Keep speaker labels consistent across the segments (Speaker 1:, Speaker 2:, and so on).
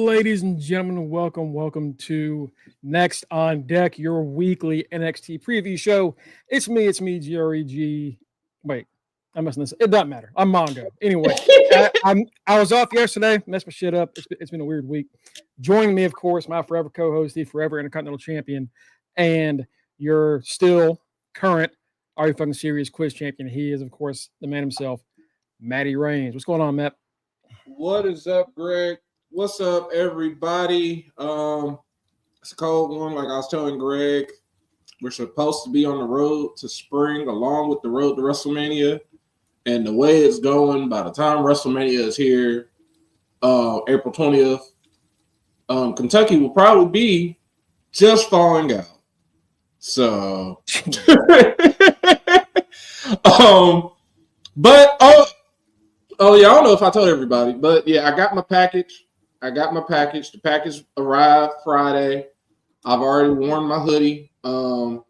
Speaker 1: ladies and gentlemen, welcome to Next on Deck, your weekly NXT preview show. It's me, GREG. Wait, I'm messing this. It doesn't matter. I'm Mongo. Anyway, I was off yesterday, messed my shit up. It's been a weird week. Joining me, of course, my forever co-host, the forever Intercontinental Champion, and your still current Are You Fucking Serious quiz champion. He is, of course, the man himself, Matty Reigns. What's going on, Matt?
Speaker 2: What is up, Greg? What's up, everybody? It's a cold one. Like I was telling Greg, we're supposed to be on the road to spring along with the road to WrestleMania. And the way it's going, by the time WrestleMania is here, April 20th, Kentucky will probably be just falling out. So, but oh yeah, I don't know if I told everybody, but yeah, I got my package. The package arrived Friday. I've already worn my hoodie. Bought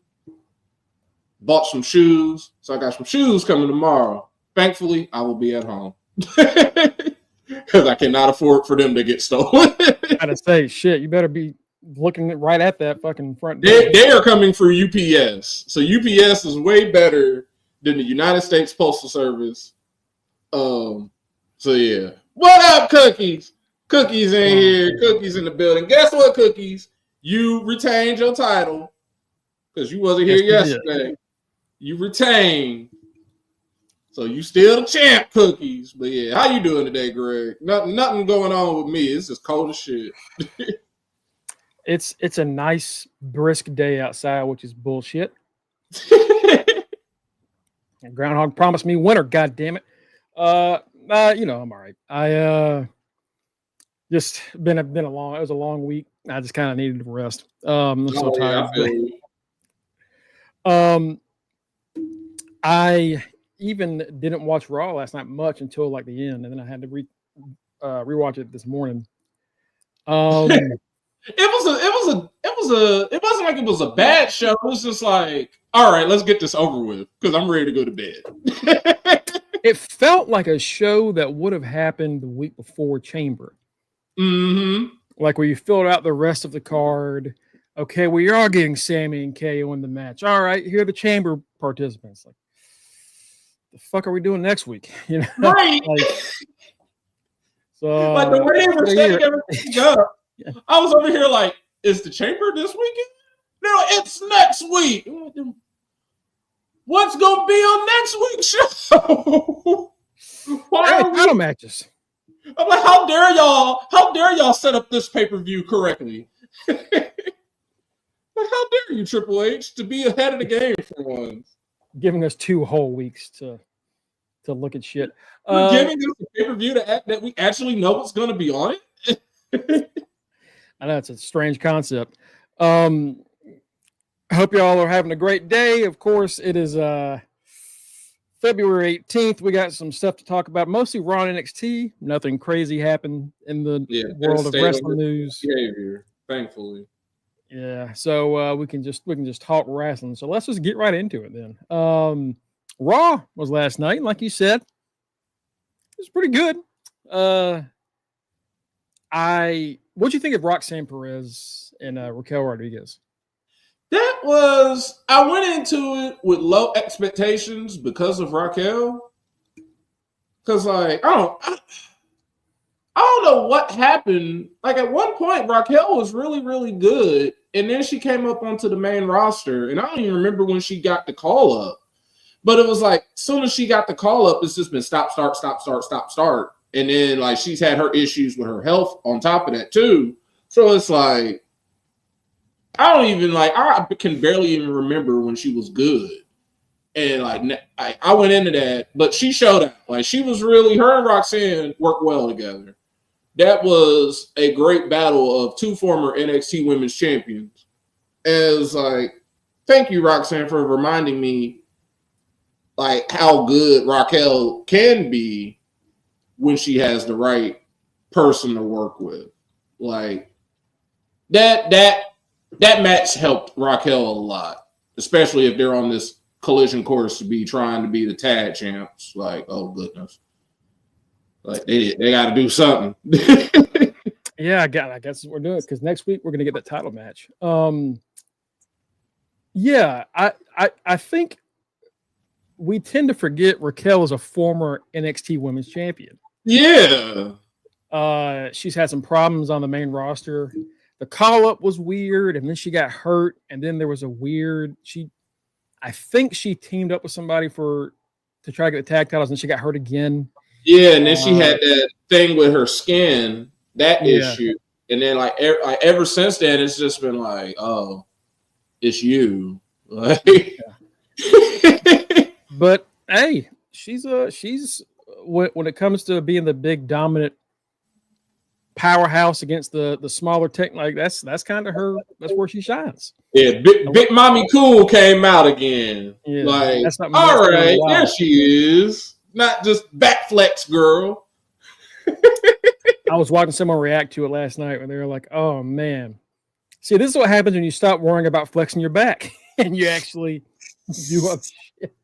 Speaker 2: some shoes. So I got some shoes coming tomorrow. Thankfully, I will be at home. Because I cannot afford for them to get stolen.
Speaker 1: I gotta say, shit, you better be looking right at that fucking front door.
Speaker 2: They are coming for UPS. So UPS is way better than the United States Postal Service. So yeah. What up, Cookies? Cookies in here. Cookies in the building. Guess what, Cookies? You retained your title because you wasn't here yesterday. You retained. So you still the champ, Cookies. But yeah, how you doing today, Greg? Nothing going on with me. It's just cold as shit.
Speaker 1: It's a nice brisk day outside, which is bullshit. And Groundhog promised me winter, god damn it. I'm all right. I just been a long. It was a long week. I just kind of needed to rest. I'm so tired. I even didn't watch Raw last night much until like the end, and then I had to rewatch it this morning.
Speaker 2: It wasn't like it was a bad show. It was just like, all right, let's get this over with because I'm ready to go to bed.
Speaker 1: It felt like a show that would have happened the week before Chamber.
Speaker 2: Mm-hmm.
Speaker 1: Like where you filled out the rest of the card. Okay, well, you're all getting Sammy and KO in the match. All right, here are the Chamber participants. Like, the fuck are we doing next week? You know,
Speaker 2: right? Like the way they were setting everything up, I was over here like, is the Chamber this weekend? No, it's next week. What's gonna be on next week's show?
Speaker 1: Title matches.
Speaker 2: I'm like, how dare y'all set up this pay-per-view correctly? Like, how dare you, Triple H, to be ahead of the game for once?
Speaker 1: Giving us 2 whole weeks to look at shit.
Speaker 2: Giving us a pay-per-view that we actually know what's gonna be on it.
Speaker 1: I know it's a strange concept. I hope y'all are having a great day. Of course, it is February 18th. We got some stuff to talk about, mostly Raw and NXT. Nothing crazy happened in the world of wrestling news.
Speaker 2: Behavior, thankfully.
Speaker 1: Yeah, so we can just talk wrestling. So let's just get right into it then. Raw was last night, like you said. It was pretty good. What'd you think of Roxanne Perez and Raquel Rodriguez?
Speaker 2: I went into it with low expectations because of Raquel. Because like I don't know what happened. Like at one point, Raquel was really, really good, and then she came up onto the main roster, and I don't even remember when she got the call up. But it was like as soon as she got the call up, it's just been stop, start. And then like she's had her issues with her health on top of that too. So it's like I can barely even remember when she was good. And like I went into that, but she showed out. Like her and Roxanne worked well together. That was a great battle of 2 former NXT women's champions. And it was like, thank you, Roxanne, for reminding me like how good Raquel can be when she has the right person to work with. Like that match helped Raquel a lot, especially if they're on this collision course to be trying to be the tag champs. Like, oh goodness. Like they got to do something.
Speaker 1: Yeah, I guess we're doing it because next week we're gonna get that title match. Yeah, I think we tend to forget Raquel is a former NXT Women's Champion.
Speaker 2: Yeah.
Speaker 1: She's had some problems on the main roster. The call up was weird, and then she got hurt, and then there was a weird. I think she teamed up with somebody to try to get the tag titles, and she got hurt again.
Speaker 2: Yeah, and then she had that thing with her skin, that issue, and then like ever since then, it's just been like, oh, it's you. Like,
Speaker 1: but hey, she's when it comes to being the big dominant powerhouse against the smaller tech, like that's kind of her. That's where she shines.
Speaker 2: Yeah, Big Mommy Cool came out again.
Speaker 1: Yeah,
Speaker 2: like, all right, there she is. Not just back flex girl.
Speaker 1: I was watching someone react to it last night when they were like, "Oh man, see, this is what happens when you stop worrying about flexing your back and you actually do up shit."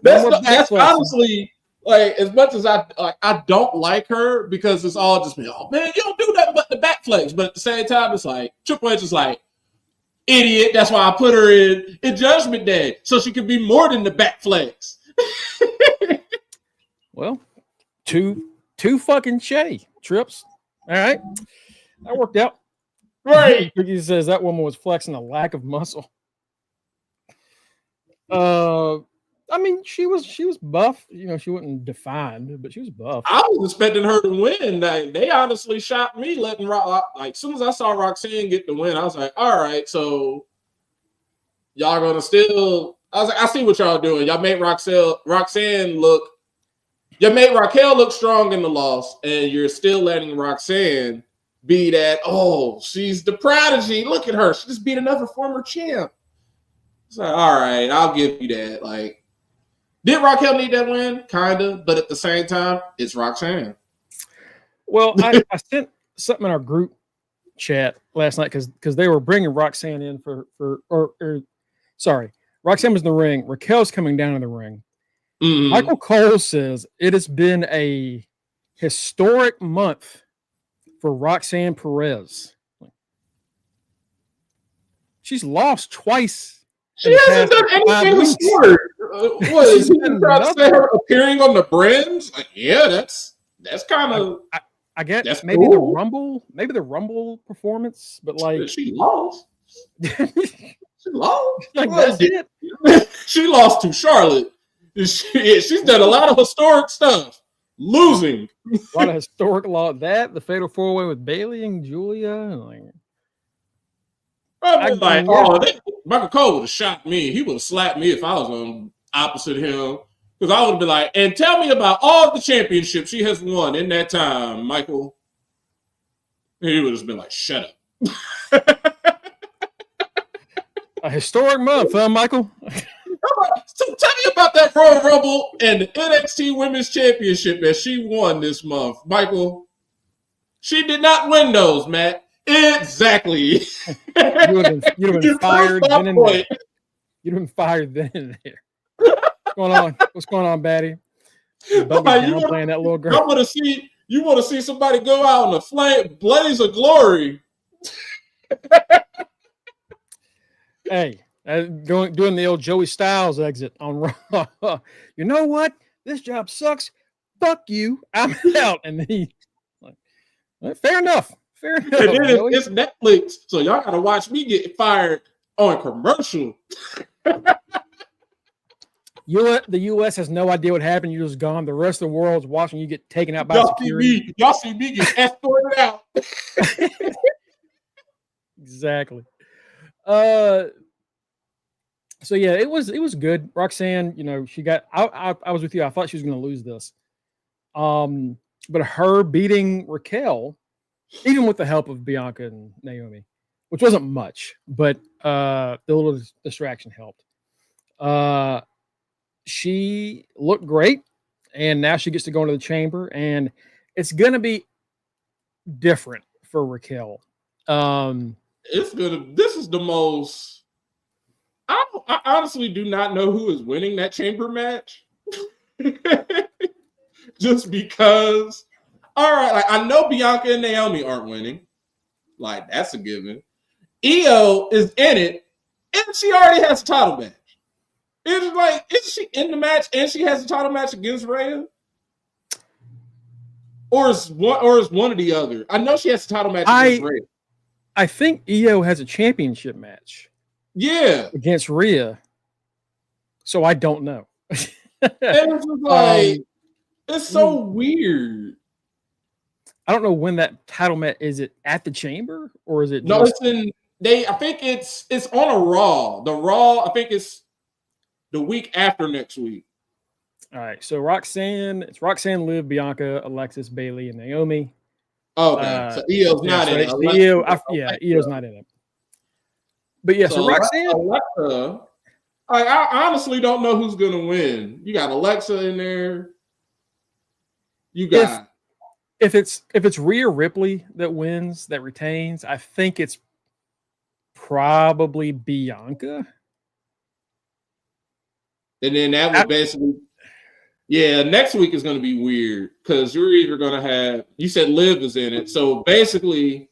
Speaker 2: That's honestly, like, as much as I don't like her because it's all just me. Oh man, you don't do nothing but the back flex. But at the same time, it's like Triple H is like, idiot. That's why I put her in Judgment Day so she could be more than the back flex.
Speaker 1: Well, two fucking Shay trips. All right, that worked out.
Speaker 2: Right.
Speaker 1: He says that woman was flexing a lack of muscle. I mean, she was buff. You know, she wasn't defined, but she was buff.
Speaker 2: I was expecting her to win. They honestly shocked me letting like as soon as I saw Roxanne get the win, I was like, all right, so y'all gonna still. I was like, I see what y'all doing. Y'all made Roxanne look. You made Raquel look strong in the loss, and you're still letting Roxanne be that. Oh, she's the prodigy. Look at her. She just beat another former champ. It's like, all right, I'll give you that. Like, did Raquel need that win? Kinda, but at the same time, it's Roxanne.
Speaker 1: Well, I sent something in our group chat last night because they were bringing Roxanne in sorry, Roxanne was in the ring. Raquel's coming down in the ring. Mm-hmm. Michael Cole says it has been a historic month for Roxanne Perez. She's lost twice.
Speaker 2: She hasn't done anything historic. What is he trying to say? Her appearing on the Brands? Like, yeah, that's kind of.
Speaker 1: I get that's maybe cool. Maybe the Rumble performance, but like
Speaker 2: she lost. She lost.
Speaker 1: Like that's it.
Speaker 2: She lost to Charlotte. She's done a lot of historic stuff. Losing.
Speaker 1: A lot of historic law. That the Fatal 4-Way with Bayley and Julia.
Speaker 2: Michael Cole would have shot me. He would have slapped me if I was on opposite him. Because I would have been like, and tell me about all the championships she has won in that time, Michael. And he would have been like, shut up.
Speaker 1: A historic month, huh, Michael?
Speaker 2: So tell me about that Royal Rumble and the NXT Women's Championship that she won this month, Michael. She did not win those, Matt. Exactly.
Speaker 1: You'd have been fired then and there. You'd have been fired then and there. What's going on? What's going on, Batty? Playing that little girl.
Speaker 2: You want to see somebody go out in a flame blaze of glory.
Speaker 1: Hey, doing the old Joey Styles exit on Raw. You know what? This job sucks. Fuck you. I'm out. And he, fair enough. Fair enough.
Speaker 2: And then it's Netflix, so y'all gotta watch me get fired on commercial.
Speaker 1: The U.S. has no idea what happened. You're just gone. The rest of the world's watching you get taken out by security.
Speaker 2: Y'all see me get escorted out.
Speaker 1: Exactly. So yeah, it was good. Roxanne, you know, she got. I was with you. I thought she was going to lose this. But her beating Raquel, even with the help of Bianca and Naomi, which wasn't much, but the little distraction helped. She looked great, and now she gets to go into the chamber, and it's going to be different for Raquel.
Speaker 2: This is the most. I honestly do not know who is winning that chamber match. Just because, all right, like I know Bianca and Naomi aren't winning. Like, that's a given. Io is in it, and she already has a title match. It's like, is she in the match and she has a title match against Rhea? Or is one or the other? I know she has a title match against Rhea.
Speaker 1: I think Io has a championship match.
Speaker 2: Yeah.
Speaker 1: Against Rhea. So I don't know.
Speaker 2: And it's just like, it's so weird.
Speaker 1: I don't know when that title match is. It at the Chamber or is it?
Speaker 2: No, it's in. I think it's on a Raw. The Raw. I think it's the week after next week.
Speaker 1: All right. So it's Roxanne, Liv, Bianca, Alexis, Bailey, and Naomi.
Speaker 2: Okay. So Io's not in it.
Speaker 1: Io's not in it. But yeah, so Roxanne.
Speaker 2: Alexa. I honestly don't know who's gonna win. You got Alexa in there. You got.
Speaker 1: If it's Rhea Ripley that wins, that retains, I think it's probably Bianca.
Speaker 2: And then that would basically, next week is going to be weird because you're either going to have, you said Liv is in it. So basically,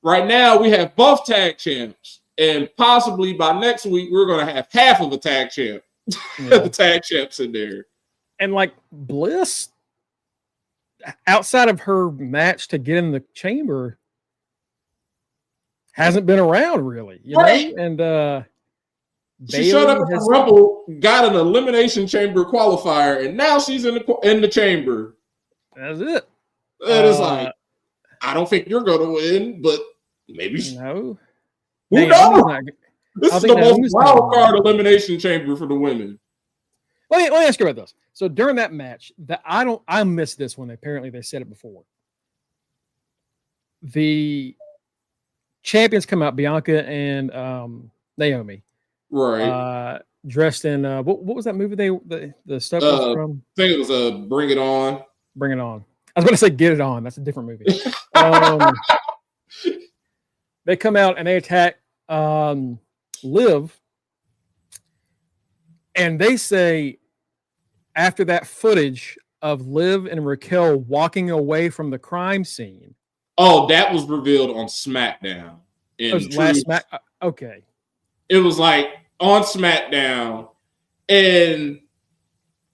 Speaker 2: right now we have both tag champs, and possibly by next week we're going to have half of a tag champ, the tag champs in there.
Speaker 1: And like Bliss, outside of her match to get in the Chamber, hasn't been around really, you know? And
Speaker 2: she showed up at the Rumble, got an Elimination Chamber qualifier, and now she's in the Chamber.
Speaker 1: That's it.
Speaker 2: And it's like, I don't think you're going to win, but maybe.
Speaker 1: No.
Speaker 2: Who knows? This is the most wild card Elimination Chamber for the women.
Speaker 1: Let me ask you about this. So during that match, I missed this one. Apparently they said it before. The champions come out, Bianca and Naomi.
Speaker 2: Right.
Speaker 1: Dressed in what was that movie the stuff was from?
Speaker 2: I think it was Bring It On.
Speaker 1: Bring It On. I was going to say Get It On. That's a different movie. They come out and they attack Liv, and they say after that footage of Liv and Raquel walking away from the crime scene.
Speaker 2: Oh, that was revealed on SmackDown.
Speaker 1: Okay.
Speaker 2: It was like on SmackDown, and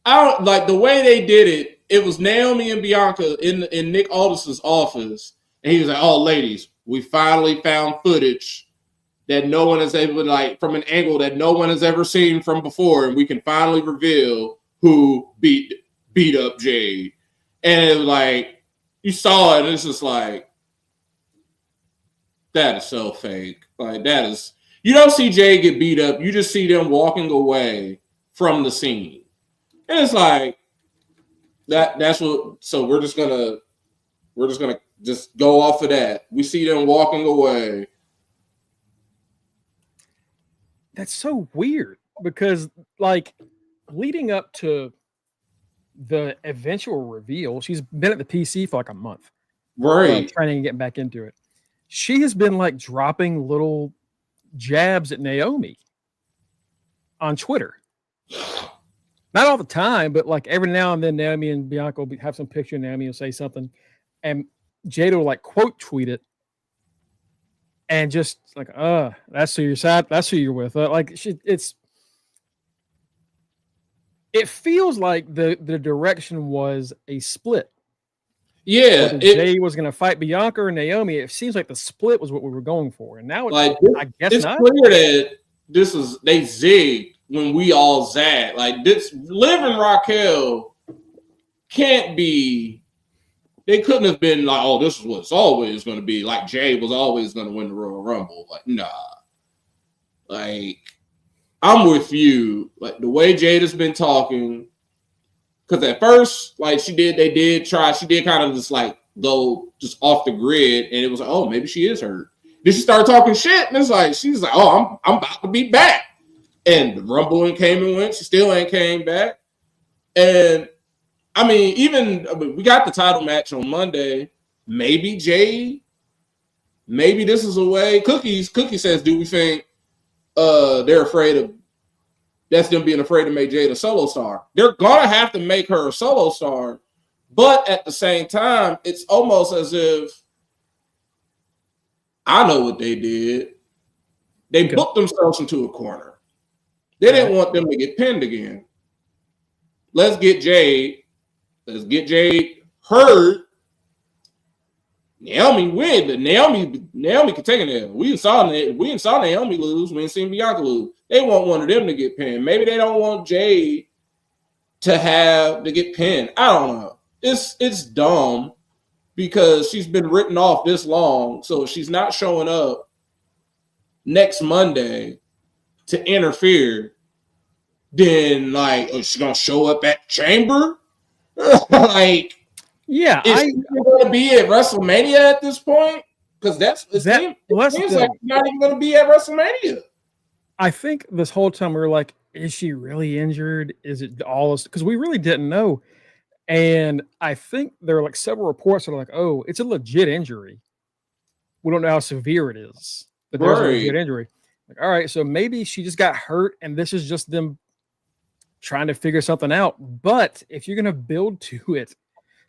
Speaker 2: I don't like the way they did it. It was Naomi and Bianca in Nick Aldis's office, and he was like, "Oh, ladies, we finally found footage that no one has ever from an angle that no one has ever seen from before, and we can finally reveal who beat up Jade." And it was like you saw it, and it's just like that is so fake. Like that is. You don't see Jay get beat up. You just see them walking away from the scene. And it's like that's what. So we're just gonna just go off of that. We see them walking away.
Speaker 1: That's so weird because like leading up to the eventual reveal, she's been at the PC for like a month.
Speaker 2: Right.
Speaker 1: Trying to get back into it. She has been like dropping little jabs at Naomi on Twitter. Not all the time, but like every now and then Naomi and Bianca will have some picture and Naomi will say something and Jada will like quote tweet it and just like, that's who you're sad, that's who you're with. It feels like the direction was a split.
Speaker 2: Yeah,
Speaker 1: Jay was going to fight Bianca or Naomi. It seems like the split was what we were going for, and now I guess
Speaker 2: it's
Speaker 1: not.
Speaker 2: Clear that they zigged when we all zagged. Like this, Liv and Raquel can't be. They couldn't have been like, oh, this is what it's always going to be. Like Jay was always going to win the Royal Rumble. Like nah. Like I'm with you. Like the way Jada's been talking. Because at first, like she did kind of just like go just off the grid, and it was like, oh, maybe she is hurt. Then she started talking shit, and it's like she's like, oh, I'm about to be back. And the Rumble came and went. She still ain't came back. And I mean, we got the title match on Monday. Maybe this is a way. Cookie says, do we think they're afraid of? That's them being afraid to make Jade a solo star. They're gonna have to make her a solo star, but at the same time, it's almost as if I know what they did. They booked themselves into a corner. They didn't want them to get pinned again. Let's get Jade. Let's get Jade hurt. Naomi win, but Naomi can take an L. We saw Naomi lose. We ain't seen Bianca lose. They want one of them to get pinned. Maybe they don't want Jade to get pinned. I don't know. It's dumb because she's been written off this long. So if she's not showing up next Monday to interfere, then like, is she gonna show up at Chamber? Like, yeah, is she going to be at WrestleMania at this point? Because it seems like she's not even going to be at WrestleMania.
Speaker 1: I think this whole time we were like, is she really injured? Is it all this? Because we really didn't know. And I think there are like several reports that are like, oh, it's a legit injury. We don't know how severe it is, but there's a legit injury. Like, all right, so maybe she just got hurt and this is just them trying to figure something out. But if you're going to build to it,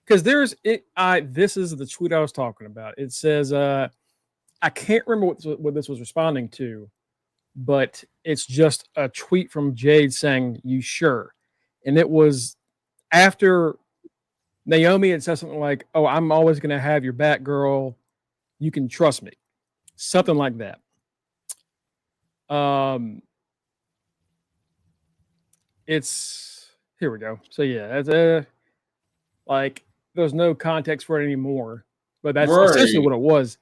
Speaker 1: because this is the tweet I was talking about. It says, I can't remember what this was responding to, but it's just a tweet from Jade saying, "You sure?" And it was after Naomi had said something like, "Oh, I'm always going to have your back, girl. You can trust me." Something like that. Here we go. So yeah, it's like there's no context for it anymore, but that's essentially what it was.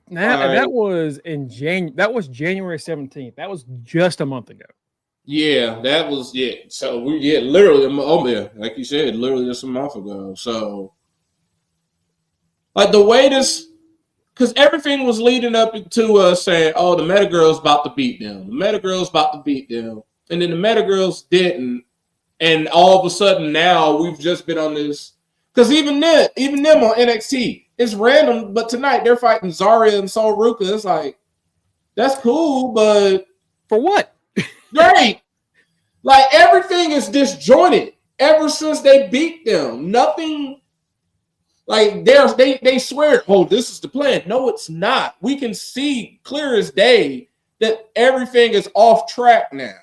Speaker 1: That was in That was January 17th. That was just a month ago.
Speaker 2: Yeah, that was So literally, like you said, literally just a month ago. So, like the way this, because everything was leading up to us saying, "Oh, the Meta Girl's about to beat them. The Meta Girl's about to beat them," and then the Meta Girls didn't. And all of a sudden now we've just been on this, because even them on NXT, it's random. But tonight they're fighting Zarya and Sol Ruka. It's like, that's cool, but
Speaker 1: for what?
Speaker 2: Great. Like everything is disjointed ever since they beat them. Nothing. Like they swear, "Oh, this is the plan." No, it's not. We can see clear as day that everything is off track now.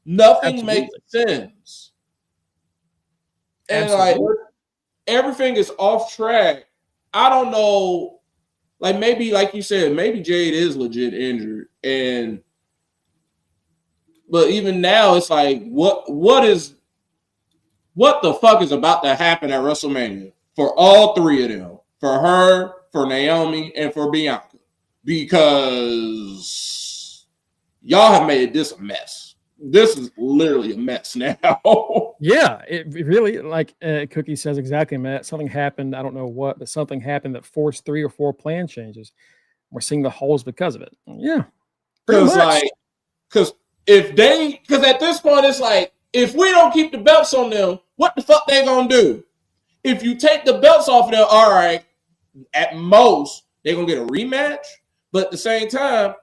Speaker 2: Nothing makes sense. And like everything is off track. I don't know. Like maybe, like you said, maybe Jade is legit injured. But even now, it's like, what the fuck is about to happen at WrestleMania for all three of them? For her, for Naomi, and for Bianca. Because y'all have made this a mess. This is literally a mess now.
Speaker 1: Yeah, it really, like Cookie says exactly, Matt. Something happened. I don't know what, but something happened that forced 3 or 4 plan changes. We're seeing the holes because of it. Yeah.
Speaker 2: Because at this point, it's like, if we don't keep the belts on them, what the fuck they gonna do? If you take the belts off of them, all right, at most, they're gonna get a rematch. But at the same time,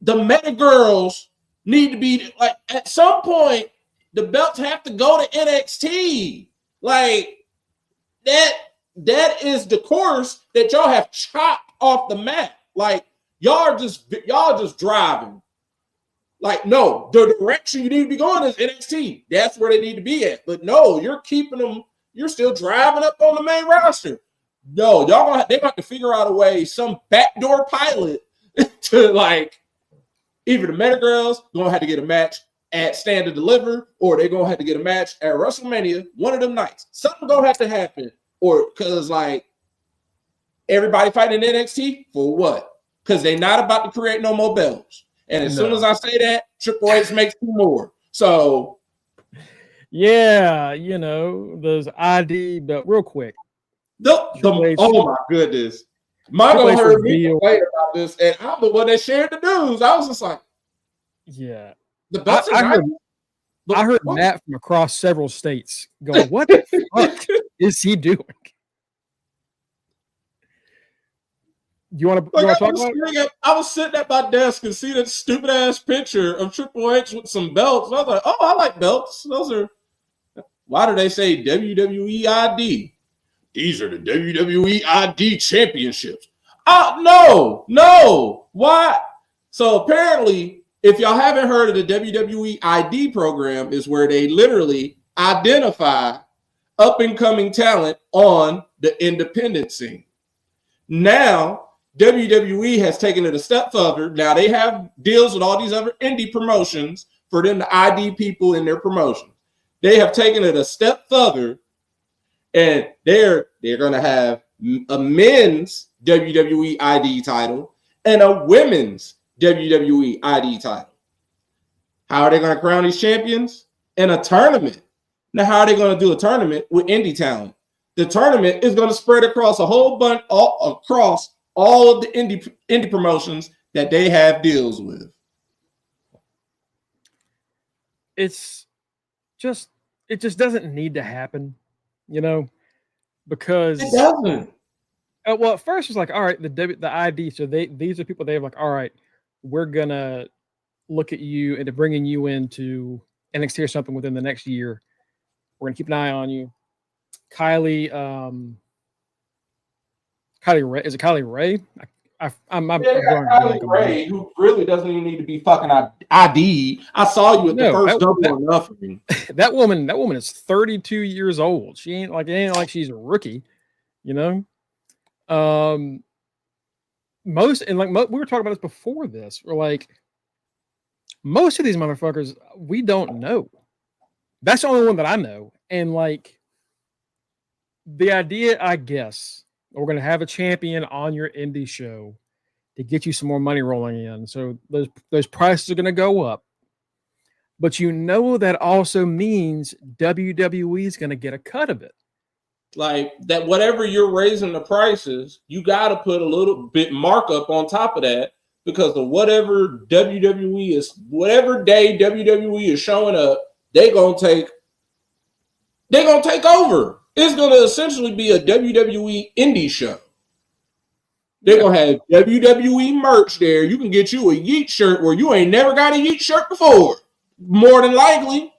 Speaker 2: the Meta Girls need to be, like, at some point, the belts have to go to NXT. Like, that is the course that y'all have chopped off the map. Like, y'all just driving. Like, no, the direction you need to be going is NXT. That's where they need to be at. But no, you're keeping them. You're still driving up on the main roster. No, they're gonna have to figure out a way, some backdoor pilot to, like, either the Meta Girls gonna have to get a match at Stand and Deliver, or they're gonna have to get a match at WrestleMania one of them nights. Something gonna have to happen, or because like everybody fighting NXT for what? Because they're not about to create no more belts. And as soon as I say that, Triple H makes 2 more. So
Speaker 1: yeah, those ID, but real quick.
Speaker 2: Oh my goodness. Mongo heard me complain about this, and I'm the one that shared the news. I was just like,
Speaker 1: yeah.
Speaker 2: The belts are
Speaker 1: nice. I heard Matt from across several states going, "What the fuck is he doing?" You want to talk about it?
Speaker 2: I was sitting at my desk and see that stupid ass picture of Triple H with some belts. I was like, "Oh, I like belts. Those are." Why do they say WWE ID? these are the WWE ID championships. No. Why? So apparently, if y'all haven't heard of the WWE ID program, is where they literally identify up and coming talent on the independent scene. Now, WWE has taken it a step further. Now they have deals with all these other indie promotions for them to ID people in their promotions. They have taken it a step further, and they're going to have a men's WWE ID title and a women's WWE ID title. How are they going to crown these champions? In a tournament. Now, how are they going to do a tournament with indie talent? The tournament is going to spread across a whole bunch, across all of the indie promotions that they have deals with.
Speaker 1: It just doesn't need to happen, because
Speaker 2: it doesn't.
Speaker 1: Well, at first it's like, all right, the ID. So these are people they have like, all right, we're gonna look at you into bringing you into NXT or something within the next year. We're gonna keep an eye on you. Kylie Ray. Is it Kylie Ray? I'm
Speaker 2: Kylie Ray, who really doesn't even need to be fucking ID. I saw you at the first Double or Nothing.
Speaker 1: That woman is 32 years old. She ain't like she's a rookie, we were talking about this before this. We're like, most of these motherfuckers we don't know. That's the only one that I know. And like, the idea, I guess, we're going to have a champion on your indie show to get you some more money rolling in. So those prices are going to go up. But that also means WWE is going to get a cut of it.
Speaker 2: Like that, whatever you're raising the prices, you got to put a little bit markup on top of that, because of whatever day WWE is showing up, they're going to take over. It's going to essentially be a WWE indie show. They're going to have WWE merch there. You can get you a Yeet shirt where you ain't never got a Yeet shirt before. More than likely.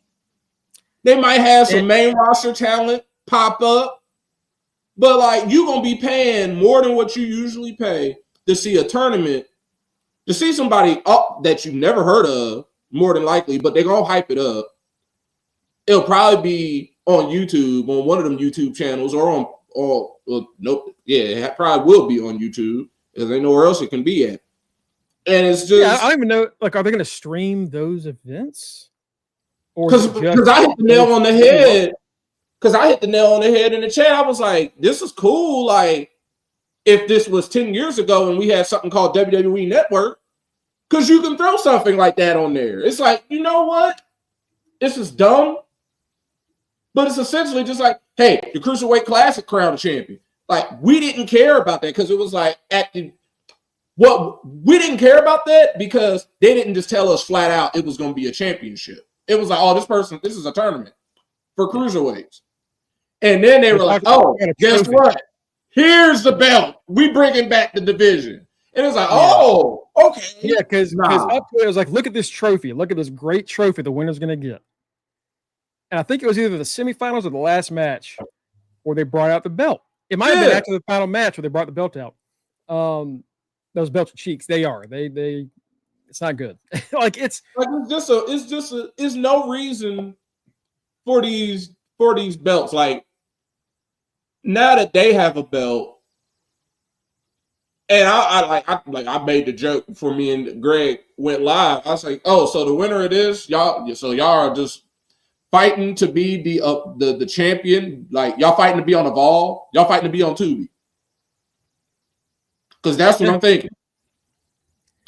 Speaker 2: They might have some main roster talent pop up. But like, you're going to be paying more than what you usually pay to see a tournament, to see somebody up that you've never heard of, more than likely, but they're going to hype it up. It'll probably be on YouTube, on one of them YouTube channels, it probably will be on YouTube, because they know where else it can be at. And it's just,
Speaker 1: I don't even know, like, are they going to stream those events?
Speaker 2: Because I hit the nail on the head. Because I hit the nail on the head in the chat. I was like, this is cool. Like, if this was 10 years ago and we had something called WWE Network, because you can throw something like that on there. It's like, you know what? This is dumb. But it's essentially just like, hey, the Cruiserweight Classic crowned champion. Like, we didn't care about that because it was like, we didn't care about that because they didn't just tell us flat out it was going to be a championship. It was like, oh, this is a tournament for cruiserweights. And then they were like, oh, guess what? Here's the belt. We bringing back the division. And it's like, oh, okay.
Speaker 1: Yeah, because up to it was like, look at this trophy. Look at this great trophy the winner's going to get. And I think it was either the semifinals or the last match where they brought out the belt. It might have been after the final match where they brought the belt out. Those belts are cheeks. They are. They. It's not good. It's
Speaker 2: no reason for these belts. Like, now that they have a belt, and I made the joke before me and Greg went live. I was like, oh, so the winner of this, y'all are just fighting to be the champion. Like, y'all fighting to be on Evolve. Y'all fighting to be on Tubi. Because that's what I'm thinking.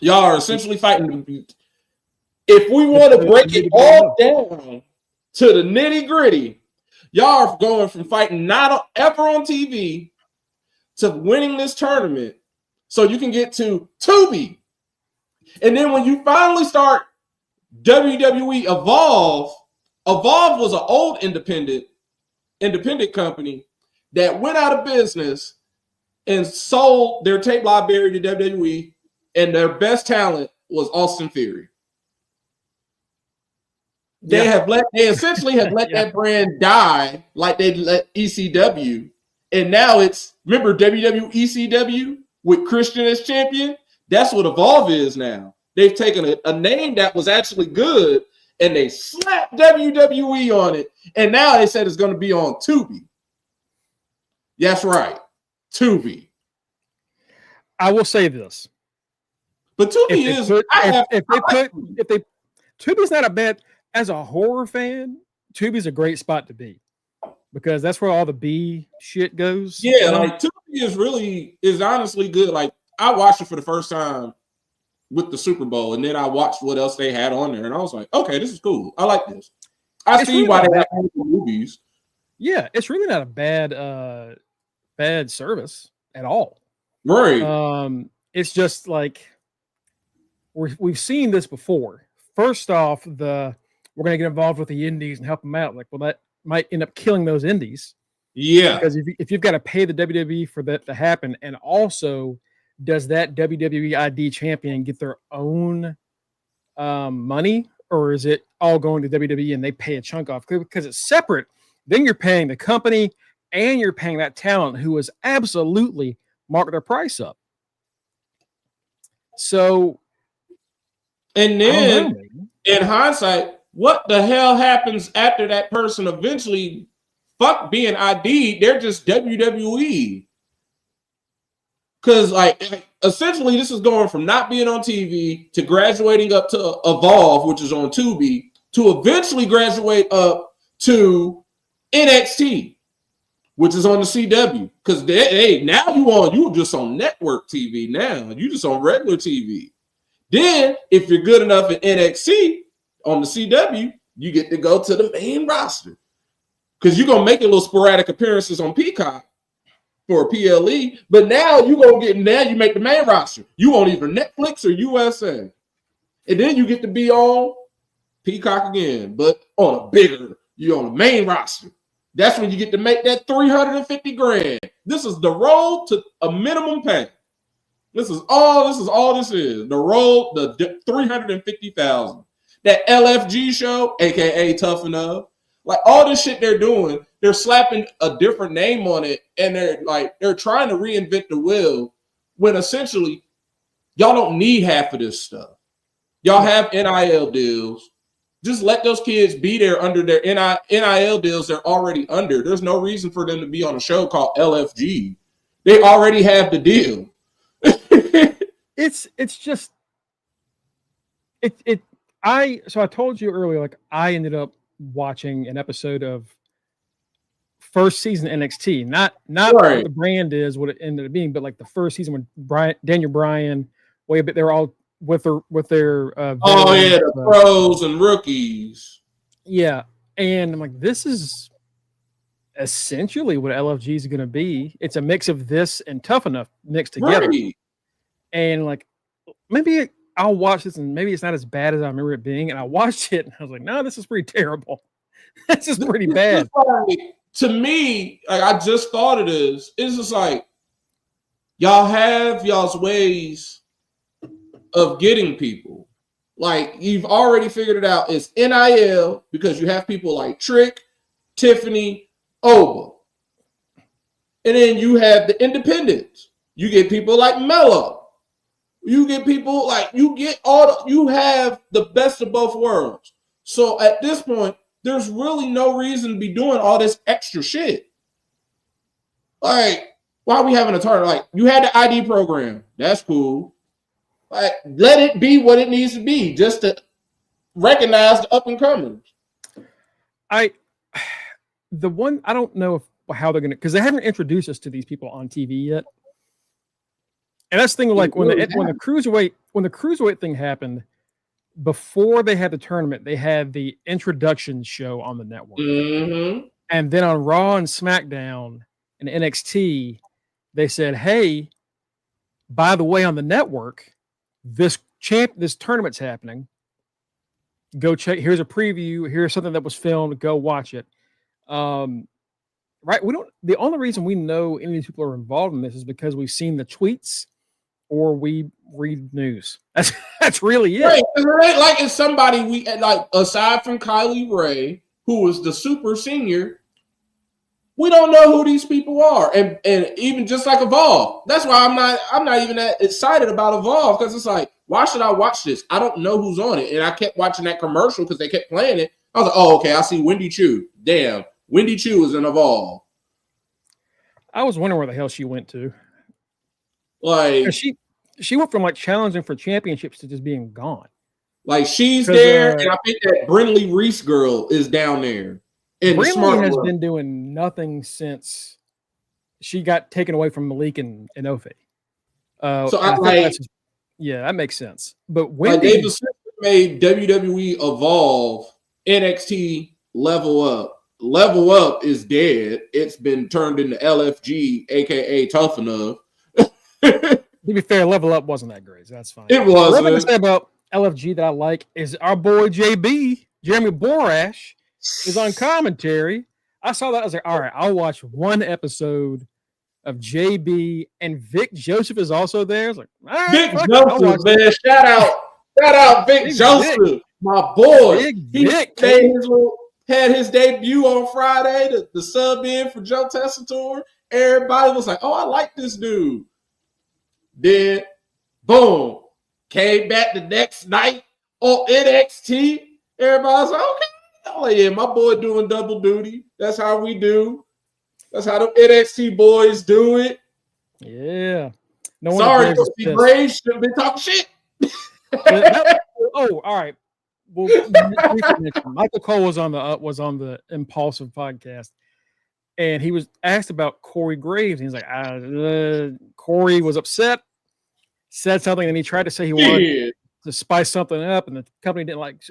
Speaker 2: Y'all are essentially fighting to be. If we want to break it all down to the nitty gritty, y'all are going from fighting not ever on TV to winning this tournament so you can get to Tubi. And then when you finally start WWE Evolve was an old independent company that went out of business and sold their tape library to WWE, and their best talent was Austin Theory. They essentially have let that brand die, like they let ECW, And now it's, remember WWECW with Christian as champion? That's what Evolve is now. They've taken a name that was actually good and they slapped WWE on it. And now they said it's going to be on Tubi. That's right. Tubi.
Speaker 1: I will say this.
Speaker 2: But Tubi is...
Speaker 1: Tubi's not a bad... As a horror fan, Tubi's a great spot to be. Because that's where all the B shit goes.
Speaker 2: Yeah, like Tubi is honestly good. Like, I watched it for the first time with the Super Bowl, and then I watched what else they had on there, and I was like, okay, this is cool. I like this. I see why they have movies.
Speaker 1: Yeah, it's really not a bad service at all.
Speaker 2: Right.
Speaker 1: It's just like we've seen this before. First off, we're gonna get involved with the indies and help them out. Like, well, that might end up killing those indies.
Speaker 2: Yeah.
Speaker 1: Because if you've got to pay the WWE for that to happen, and also does that WWE ID champion get their own money, or is it all going to WWE and they pay a chunk off? Because it's separate. Then you're paying the company and you're paying that talent who has absolutely marked their price up. So,
Speaker 2: and then in hindsight, what the hell happens after that person eventually fuck being ID'd? They're just WWE. Because, like, essentially, this is going from not being on TV to graduating up to Evolve, which is on Tubi, to eventually graduate up to NXT, which is on the CW. Because, hey, now you just on network TV now. You just on regular TV. Then, if you're good enough at NXT on the CW, you get to go to the main roster. Because you're going to make little sporadic appearances on Peacock for a PLE, but now you make the main roster. You on either Netflix or USA. And then you get to be on Peacock again, but you're on the main roster. That's when you get to make that $350,000. This is the road to a minimum pay. This is all this is. The road, the $350,000. That LFG show, aka Tough Enough, like all this shit they're doing, they're slapping a different name on it, and they're trying to reinvent the wheel when essentially y'all don't need half of this stuff. Y'all have NIL deals. Just let those kids be there under their NIL deals they're already under. There's no reason for them to be on a show called LFG. They already have the deal.
Speaker 1: I told you earlier, like, I ended up watching an episode of first season NXT, not right. What the brand is, what it ended up being, but like the first season when Daniel Bryan, they were all with their
Speaker 2: the pros and rookies.
Speaker 1: Yeah, and I'm like, this is essentially what LFG is going to be. It's a mix of this and Tough Enough mixed together. Right. And like, maybe I'll watch this and maybe it's not as bad as I remember it being. And I watched it and I was like, no, this is pretty terrible. This is pretty bad.
Speaker 2: To me, like, I just thought it is. It's just like, y'all have y'all's ways of getting people. Like, you've already figured it out. It's NIL because you have people like Trick, Tiffany, Oba. And then you have the independents. You get people like Mello. You get people like, you have the best of both worlds. So at this point, there's really no reason to be doing all this extra shit. Like, why are we having a tournament? Like, you had the ID program. That's cool. Like, let it be what it needs to be, just to recognize the up and comers.
Speaker 1: I don't know how they're gonna, because they haven't introduced us to these people on TV yet. And that's the thing, like when the cruiserweight thing happened, before they had the tournament, they had the introduction show on the network.
Speaker 2: Mm-hmm.
Speaker 1: And then on Raw and SmackDown and NXT, they said, hey, by the way, on the network, this tournament's happening. Go check. Here's a preview. Here's something that was filmed. Go watch it. Right. The only reason we know any of these people are involved in this is because we've seen the tweets or we read news. That's really it.
Speaker 2: Right. Like, it's somebody we like, aside from Kylie Ray, who was the super senior, We don't know who these people are, and even just like Evolve, that's why I'm not even that excited about Evolve, because it's like, why should I watch this? I don't know who's on it, and I kept watching that commercial because they kept playing it. I was like, oh, okay, I see Wendy Chu. Damn, Wendy Chu is in Evolve.
Speaker 1: I was wondering where the hell she went to.
Speaker 2: Like
Speaker 1: she went from like challenging for championships to just being gone.
Speaker 2: Like she's there, and I think that Brinley Reese girl is down there. And
Speaker 1: Brinley has been doing nothing since she got taken away from Malik and Ofe.
Speaker 2: So I like,
Speaker 1: yeah, that makes sense. But
Speaker 2: when they've made WWE Evolve, NXT Level Up. Level Up is dead. It's been turned into LFG, aka Tough Enough.
Speaker 1: To be fair, Level Up wasn't that great. So that's fine.
Speaker 2: It wasn't.
Speaker 1: What I say about LFG that I like is our boy JB, Jeremy Borash, is on commentary. I saw that. I was like, all right, I'll watch one episode of JB, and Vic Joseph is also there. I was like, all right,
Speaker 2: Vic Joseph, man. Shout out Vic Joseph, Vic. My boy. Had his debut on Friday, the sub in for Joe Tessitore. Everybody was like, oh, I like this dude. Then, boom, came back the next night on NXT. Everybody's like, okay. Oh, yeah, my boy doing double duty. That's how we do. That's how the NXT boys do it.
Speaker 1: Yeah.
Speaker 2: No sorry, Graves shouldn't be talking shit.
Speaker 1: Oh, all right. Well, Michael Cole was on the Impulsive podcast, and he was asked about Corey Graves. And he's like, Corey was upset, said something, and he tried to say he wanted to spice something up, and the company didn't like.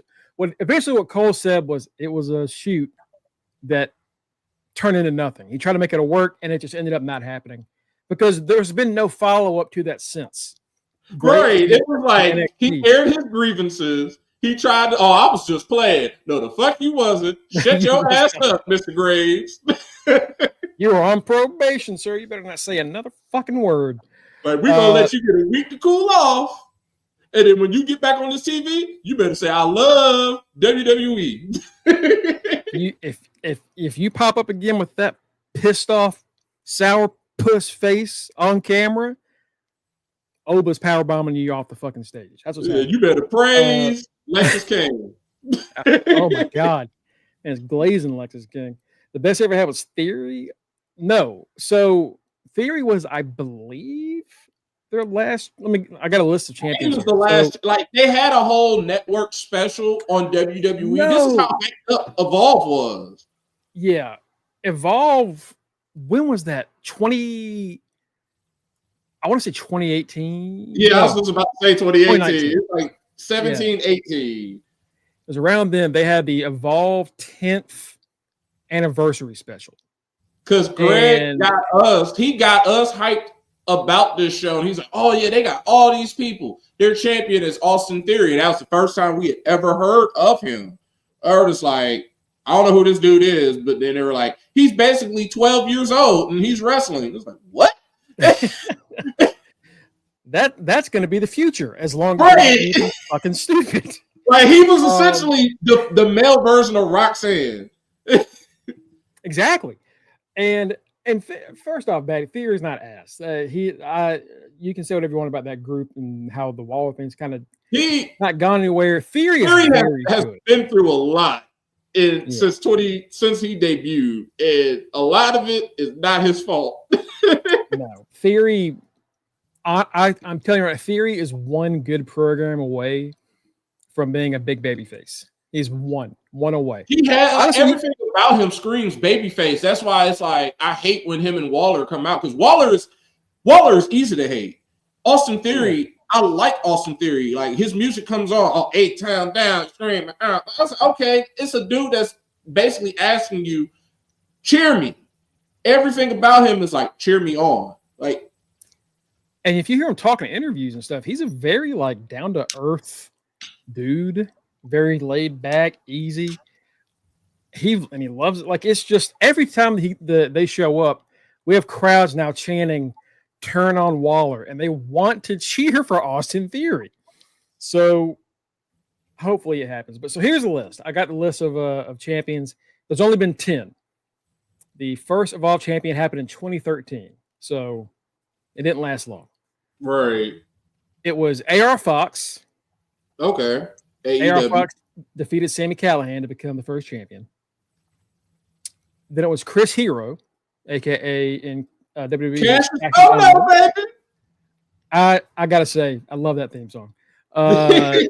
Speaker 1: Eventually what Cole said was it was a shoot that turned into nothing. He tried to make it a work, and it just ended up not happening because there's been no follow up to that since.
Speaker 2: Right. It was like he aired his grievances. He tried to, I was just playing. No, the fuck you wasn't. Shut your ass up, Mr. Graves.
Speaker 1: You were on probation, sir. You better not say another fucking word.
Speaker 2: Like, we're going to let you get a week to cool off. And then when you get back on this TV, you better say, I love WWE.
Speaker 1: If you pop up again with that pissed off, sour puss face on camera, Oba's powerbombing you off the fucking stage. That's what's happening.
Speaker 2: You better praise Lexus King.
Speaker 1: Oh my God. And it's glazing Lexus King. The best I ever had was Theory. No. So Theory was, I believe, their last. I got a list of champions.
Speaker 2: It was the last. Like they had a whole network special on WWE. No. This is how hyped up Evolve was.
Speaker 1: Yeah, Evolve. When was that? I want to say 2018.
Speaker 2: Yeah, I was about to say 2018. It's like 17, 18. It
Speaker 1: was around then. They had the Evolve 10th anniversary special.
Speaker 2: Because Greg got us hyped about this show, and he's like, oh yeah, they got all these people. Their champion is Austin Theory, and that was the first time we had ever heard of him. I was like, I don't know who this dude is, but then they were like, he's basically 12 years old and he's wrestling. It was like, what?
Speaker 1: That's going to be the future as long as he's fucking stupid.
Speaker 2: Like he was essentially the male version of Roxanne.
Speaker 1: Exactly, and first off, Batty Theory's not ass. You can say whatever you want about that group and how the Waller thing's kind of not gone anywhere. Theory
Speaker 2: has been through a lot since he debuted, and a lot of it is not his fault.
Speaker 1: No, Theory. I'm telling you right, Theory is one good program away from being a big baby face. He's one away.
Speaker 2: He has everything about him screams babyface. That's why it's like I hate when him and Waller come out because Waller is easy to hate. Austin Theory, I like Austin Theory. Like his music comes on, 8-town down, screaming out. I was like, okay, it's a dude that's basically asking you, cheer me. Everything about him is like, cheer me on. Like,
Speaker 1: and if you hear him talking in interviews and stuff, he's a very like down to earth dude, very laid back, easy. He loves it. Like it's just every time they show up, we have crowds now chanting "Turn on Waller," and they want to cheer for Austin Theory. So hopefully it happens. But so here's the list. I got the list of champions. There's only been 10. The first Evolve champion happened in 2013, so it didn't last long.
Speaker 2: Right.
Speaker 1: It was AR Fox.
Speaker 2: Okay.
Speaker 1: AR
Speaker 2: AEW.
Speaker 1: Fox defeated Sami Callihan to become the first champion. Then it was Chris Hero, aka in WWE.
Speaker 2: Cash. Oh no, baby.
Speaker 1: I gotta say, I love that theme song. Oh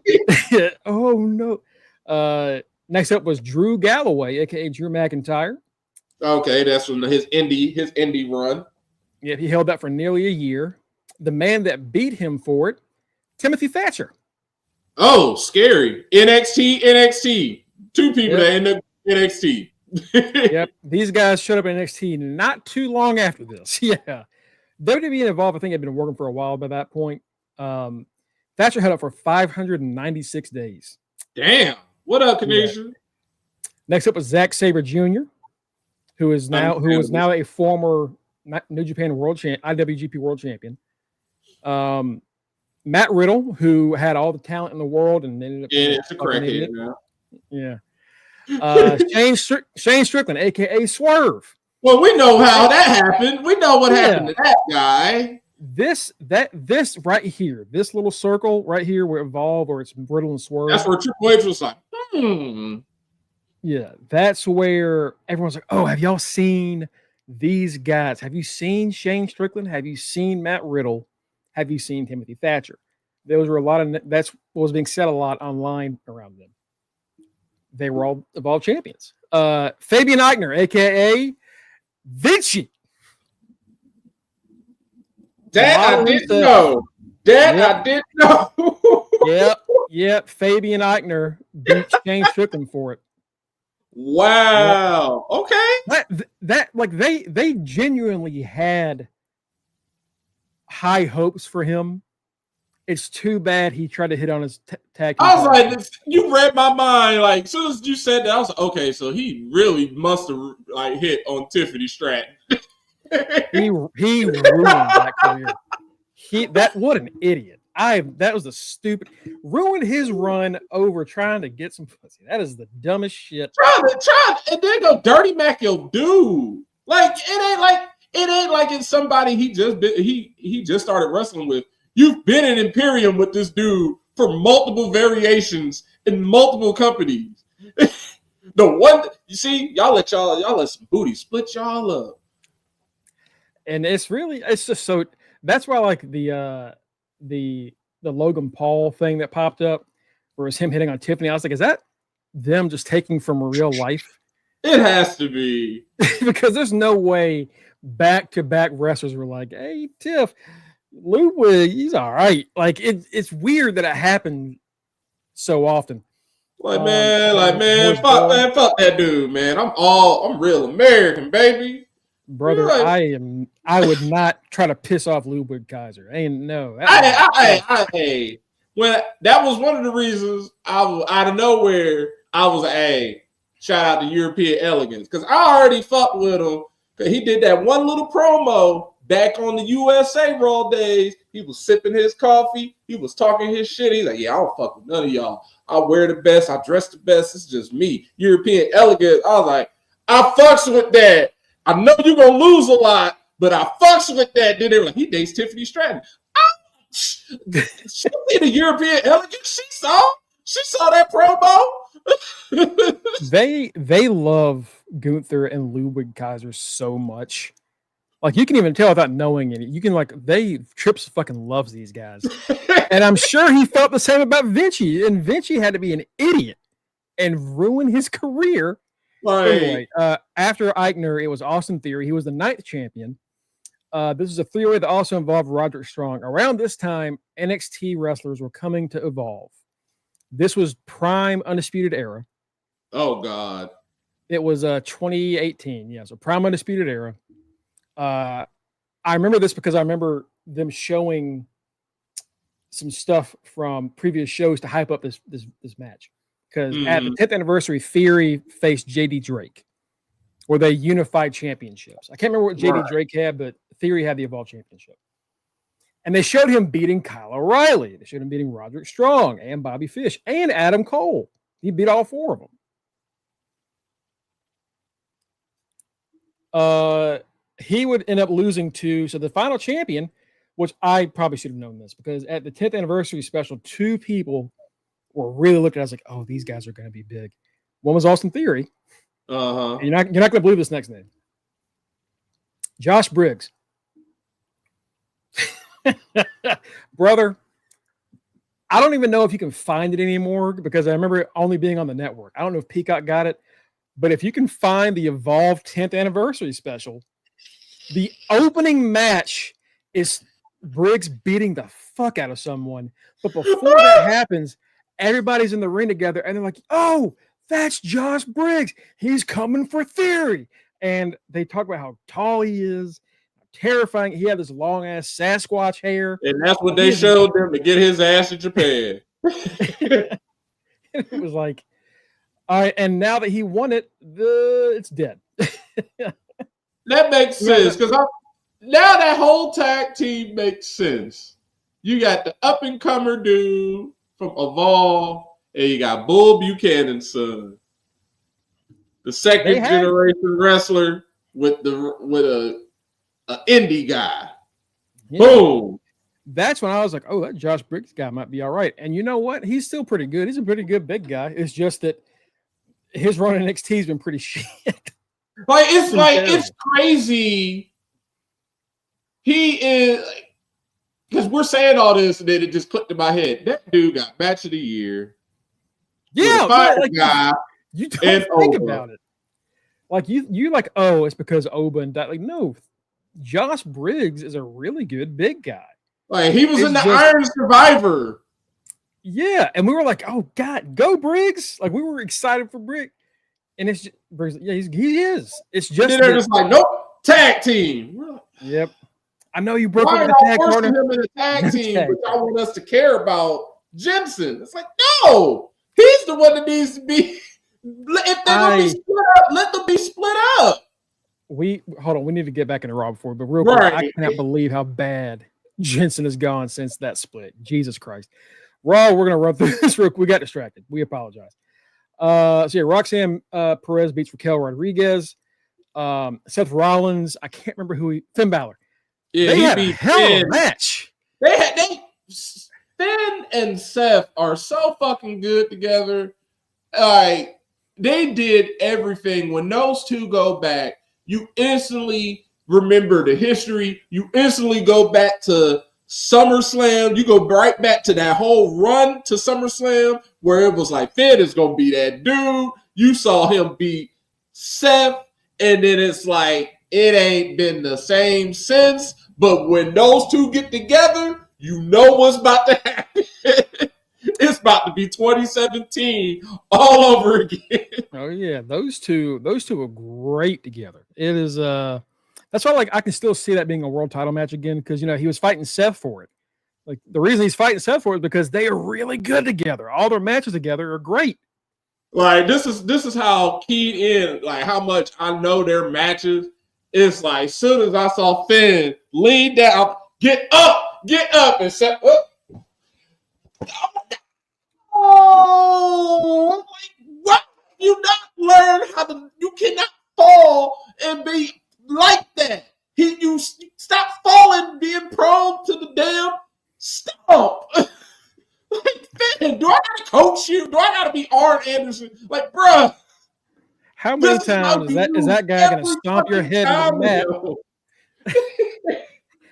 Speaker 1: no. Next up was Drew Galloway, aka Drew McIntyre.
Speaker 2: Okay, that's from his indie run.
Speaker 1: Yeah, he held that for nearly a year. The man that beat him for it, Timothy Thatcher.
Speaker 2: Oh, scary. NXT. Two people that end up NXT.
Speaker 1: Yep. These guys showed up in NXT not too long after this. Yeah. WWE and Evolve, I think, had been working for a while by that point. Thatcher held up for 596 days.
Speaker 2: Damn. What up, Canadian?
Speaker 1: Yeah. Next up was Zack Sabre Jr., who is now a former New Japan World IWGP World Champion. Matt Riddle, who had all the talent in the world and ended up
Speaker 2: it's a crackhead now.
Speaker 1: Yeah. Shane Strickland, aka Swerve.
Speaker 2: Well, we know how that happened. We know what happened to that guy.
Speaker 1: This right here, this little circle right here where Evolve or it's Riddle and Swerve.
Speaker 2: That's where Triple H was like,
Speaker 1: Yeah, that's where everyone's like, oh, have y'all seen these guys? Have you seen Shane Strickland? Have you seen Matt Riddle? Have you seen Timothy Thatcher? There was a lot of that's what was being said a lot online around them. They were all Evolve champions. Fabian Eichner, aka Vinci.
Speaker 2: That I didn't know. I didn't know.
Speaker 1: Yep. Fabian Eichner beat Shane Strickland for it.
Speaker 2: Wow. Yep. Okay.
Speaker 1: That like they genuinely had high hopes for him. It's too bad he tried to hit on his tag.
Speaker 2: I was like, you read my mind. Like, as soon as you said that, I was like, okay, so he really must have like hit on Tiffany Stratton.
Speaker 1: he ruined that career. What an idiot. That was the stupid ruined his run over trying to get some pussy. That is the dumbest shit.
Speaker 2: Try and then go dirty Mac your dude. Like it ain't like it's somebody he just started wrestling with. You've been in Imperium with this dude for multiple variations in multiple companies. The one you see, y'all let some booty split y'all up.
Speaker 1: And it's just so that's why I like the Logan Paul thing that popped up where it was him hitting on Tiffany. I was like, is that them just taking from real life?
Speaker 2: It has to be.
Speaker 1: Because there's no way back-to-back wrestlers were like, hey, Tiff, Ludwig, he's all right. Like it's weird that it happened so often.
Speaker 2: Fuck that dude, man. I'm real American, baby.
Speaker 1: Brother, I would not try to piss off Ludwig Kaiser. When
Speaker 2: that was one of the reasons out of nowhere I was shout out to European Elegance because I already fucked with him because he did that one little promo back on the USA Raw days. He was sipping his coffee, he was talking his shit. He's like, yeah, I don't fuck with none of y'all. I wear the best, I dress the best. It's just me, European Elegance. I was like, I fucks with that. I know you're gonna lose a lot, but I fucks with that. Then they were like, he dates Tiffany Stratton. She did a European Elegance. She saw that promo.
Speaker 1: They love Gunther and Ludwig Kaiser so much. Like you can even tell without knowing it. You can Trips fucking loves these guys. And I'm sure he felt the same about Vinci. And Vinci had to be an idiot and ruin his career. Anyway, after Eichner, it was Austin Theory. He was the 9th champion. This is a 3-way that also involved Roderick Strong. Around this time, NXT wrestlers were coming to Evolve. This was prime Undisputed Era.
Speaker 2: Oh, God.
Speaker 1: It was 2018. Yeah, so prime Undisputed Era. I remember this because I remember them showing some stuff from previous shows to hype up this match. Because at the 10th anniversary, Theory faced JD Drake, where they unified championships. I can't remember what JD Drake had, but Theory had the Evolve Championship. And they showed him beating Kyle O'Reilly. They showed him beating Roderick Strong and Bobby Fish and Adam Cole. He beat all 4 of them. he would end up losing to, so the final champion, which I probably should have known this, because at the 10th anniversary special, 2 people were really looking at us like, oh, these guys are going to be big. One was Austin Theory.
Speaker 2: Uh-huh.
Speaker 1: You're not going to believe this next name. Josh Briggs. Brother, I don't even know if you can find it anymore, because I remember it only being on the network. I don't know if Peacock got it, but if you can find the Evolve 10th anniversary special, the opening match is Briggs beating the fuck out of someone. But before that happens, everybody's in the ring together and they're like, oh, that's Josh Briggs. He's coming for Theory. And they talk about how tall he is, how terrifying. He had this long ass Sasquatch hair.
Speaker 2: And that's what they showed them to get his ass in Japan.
Speaker 1: It was like, all right, and now that he won it, it's dead.
Speaker 2: That makes sense, because now that whole tag team makes sense. You got the up-and-comer dude from Evolve, and you got Bull Buchanan's son, the second generation wrestler with a indie guy.
Speaker 1: Yeah.
Speaker 2: Boom.
Speaker 1: That's when I was like, oh, that Josh Briggs guy might be all right. And you know what? He's still pretty good. He's a pretty good big guy. It's just that his run in NXT has been pretty shit.
Speaker 2: It's crazy. He is, because we're saying all this and then it just clicked in my head. That dude got match of the year.
Speaker 1: Yeah,
Speaker 2: like guy.
Speaker 1: You don't think about it. Like you like, oh, it's because Oba and that. Like, no, Josh Briggs is a really good big guy.
Speaker 2: Like, he was in the Iron Survivor.
Speaker 1: Yeah, and we were like, oh God, go Briggs! Like, we were excited for Briggs, and it's just, Briggs. Yeah, he is. It's just
Speaker 2: they're just like, nope, tag team.
Speaker 1: Yep. I know you broke up
Speaker 2: with
Speaker 1: the tag partner.
Speaker 2: Him in the tag team, but y'all want us to care about Jensen. It's like, no, he's the one that needs to be. If they're gonna be split up, let them be split up.
Speaker 1: Hold on. We need to get back into Raw before, but real quick, I cannot believe how bad Jensen has gone since that split. Jesus Christ. Raw, we're gonna run through this real quick. We got distracted. We apologize. So yeah, Roxanne Perez beats Raquel Rodriguez. Seth Rollins. I can't remember Finn Balor.
Speaker 2: Yeah,
Speaker 1: they had a hell of a match.
Speaker 2: Finn and Seth are so fucking good together. Like, they did everything. When those two go back, you instantly remember the history. You instantly go back to SummerSlam. You go right back to that whole run to SummerSlam where it was like, Finn is going to be that dude. You saw him beat Seth, and then it's like, it ain't been the same since. But when those two get together, you know what's about to happen. It's about to be 2017 all over again.
Speaker 1: Oh yeah, those two are great together. It is that's why, like, I can still see that being a world title match again, because he was fighting Seth for it. Like, the reason he's fighting Seth for it is because they are really good together. All their matches together are great.
Speaker 2: Like, this is how keyed in, like, how much I know their matches. It's like, as soon as I saw Finn lean down, get up, and Seth up. Oh, like, what? You not learn how to? You cannot fall and be like that. You stop falling, being prone to the damn stomp. Like, Finn, do I gotta coach you? Do I gotta be Arn Anderson? Like, bruh.
Speaker 1: How many times is that guy gonna stomp your head into the mat?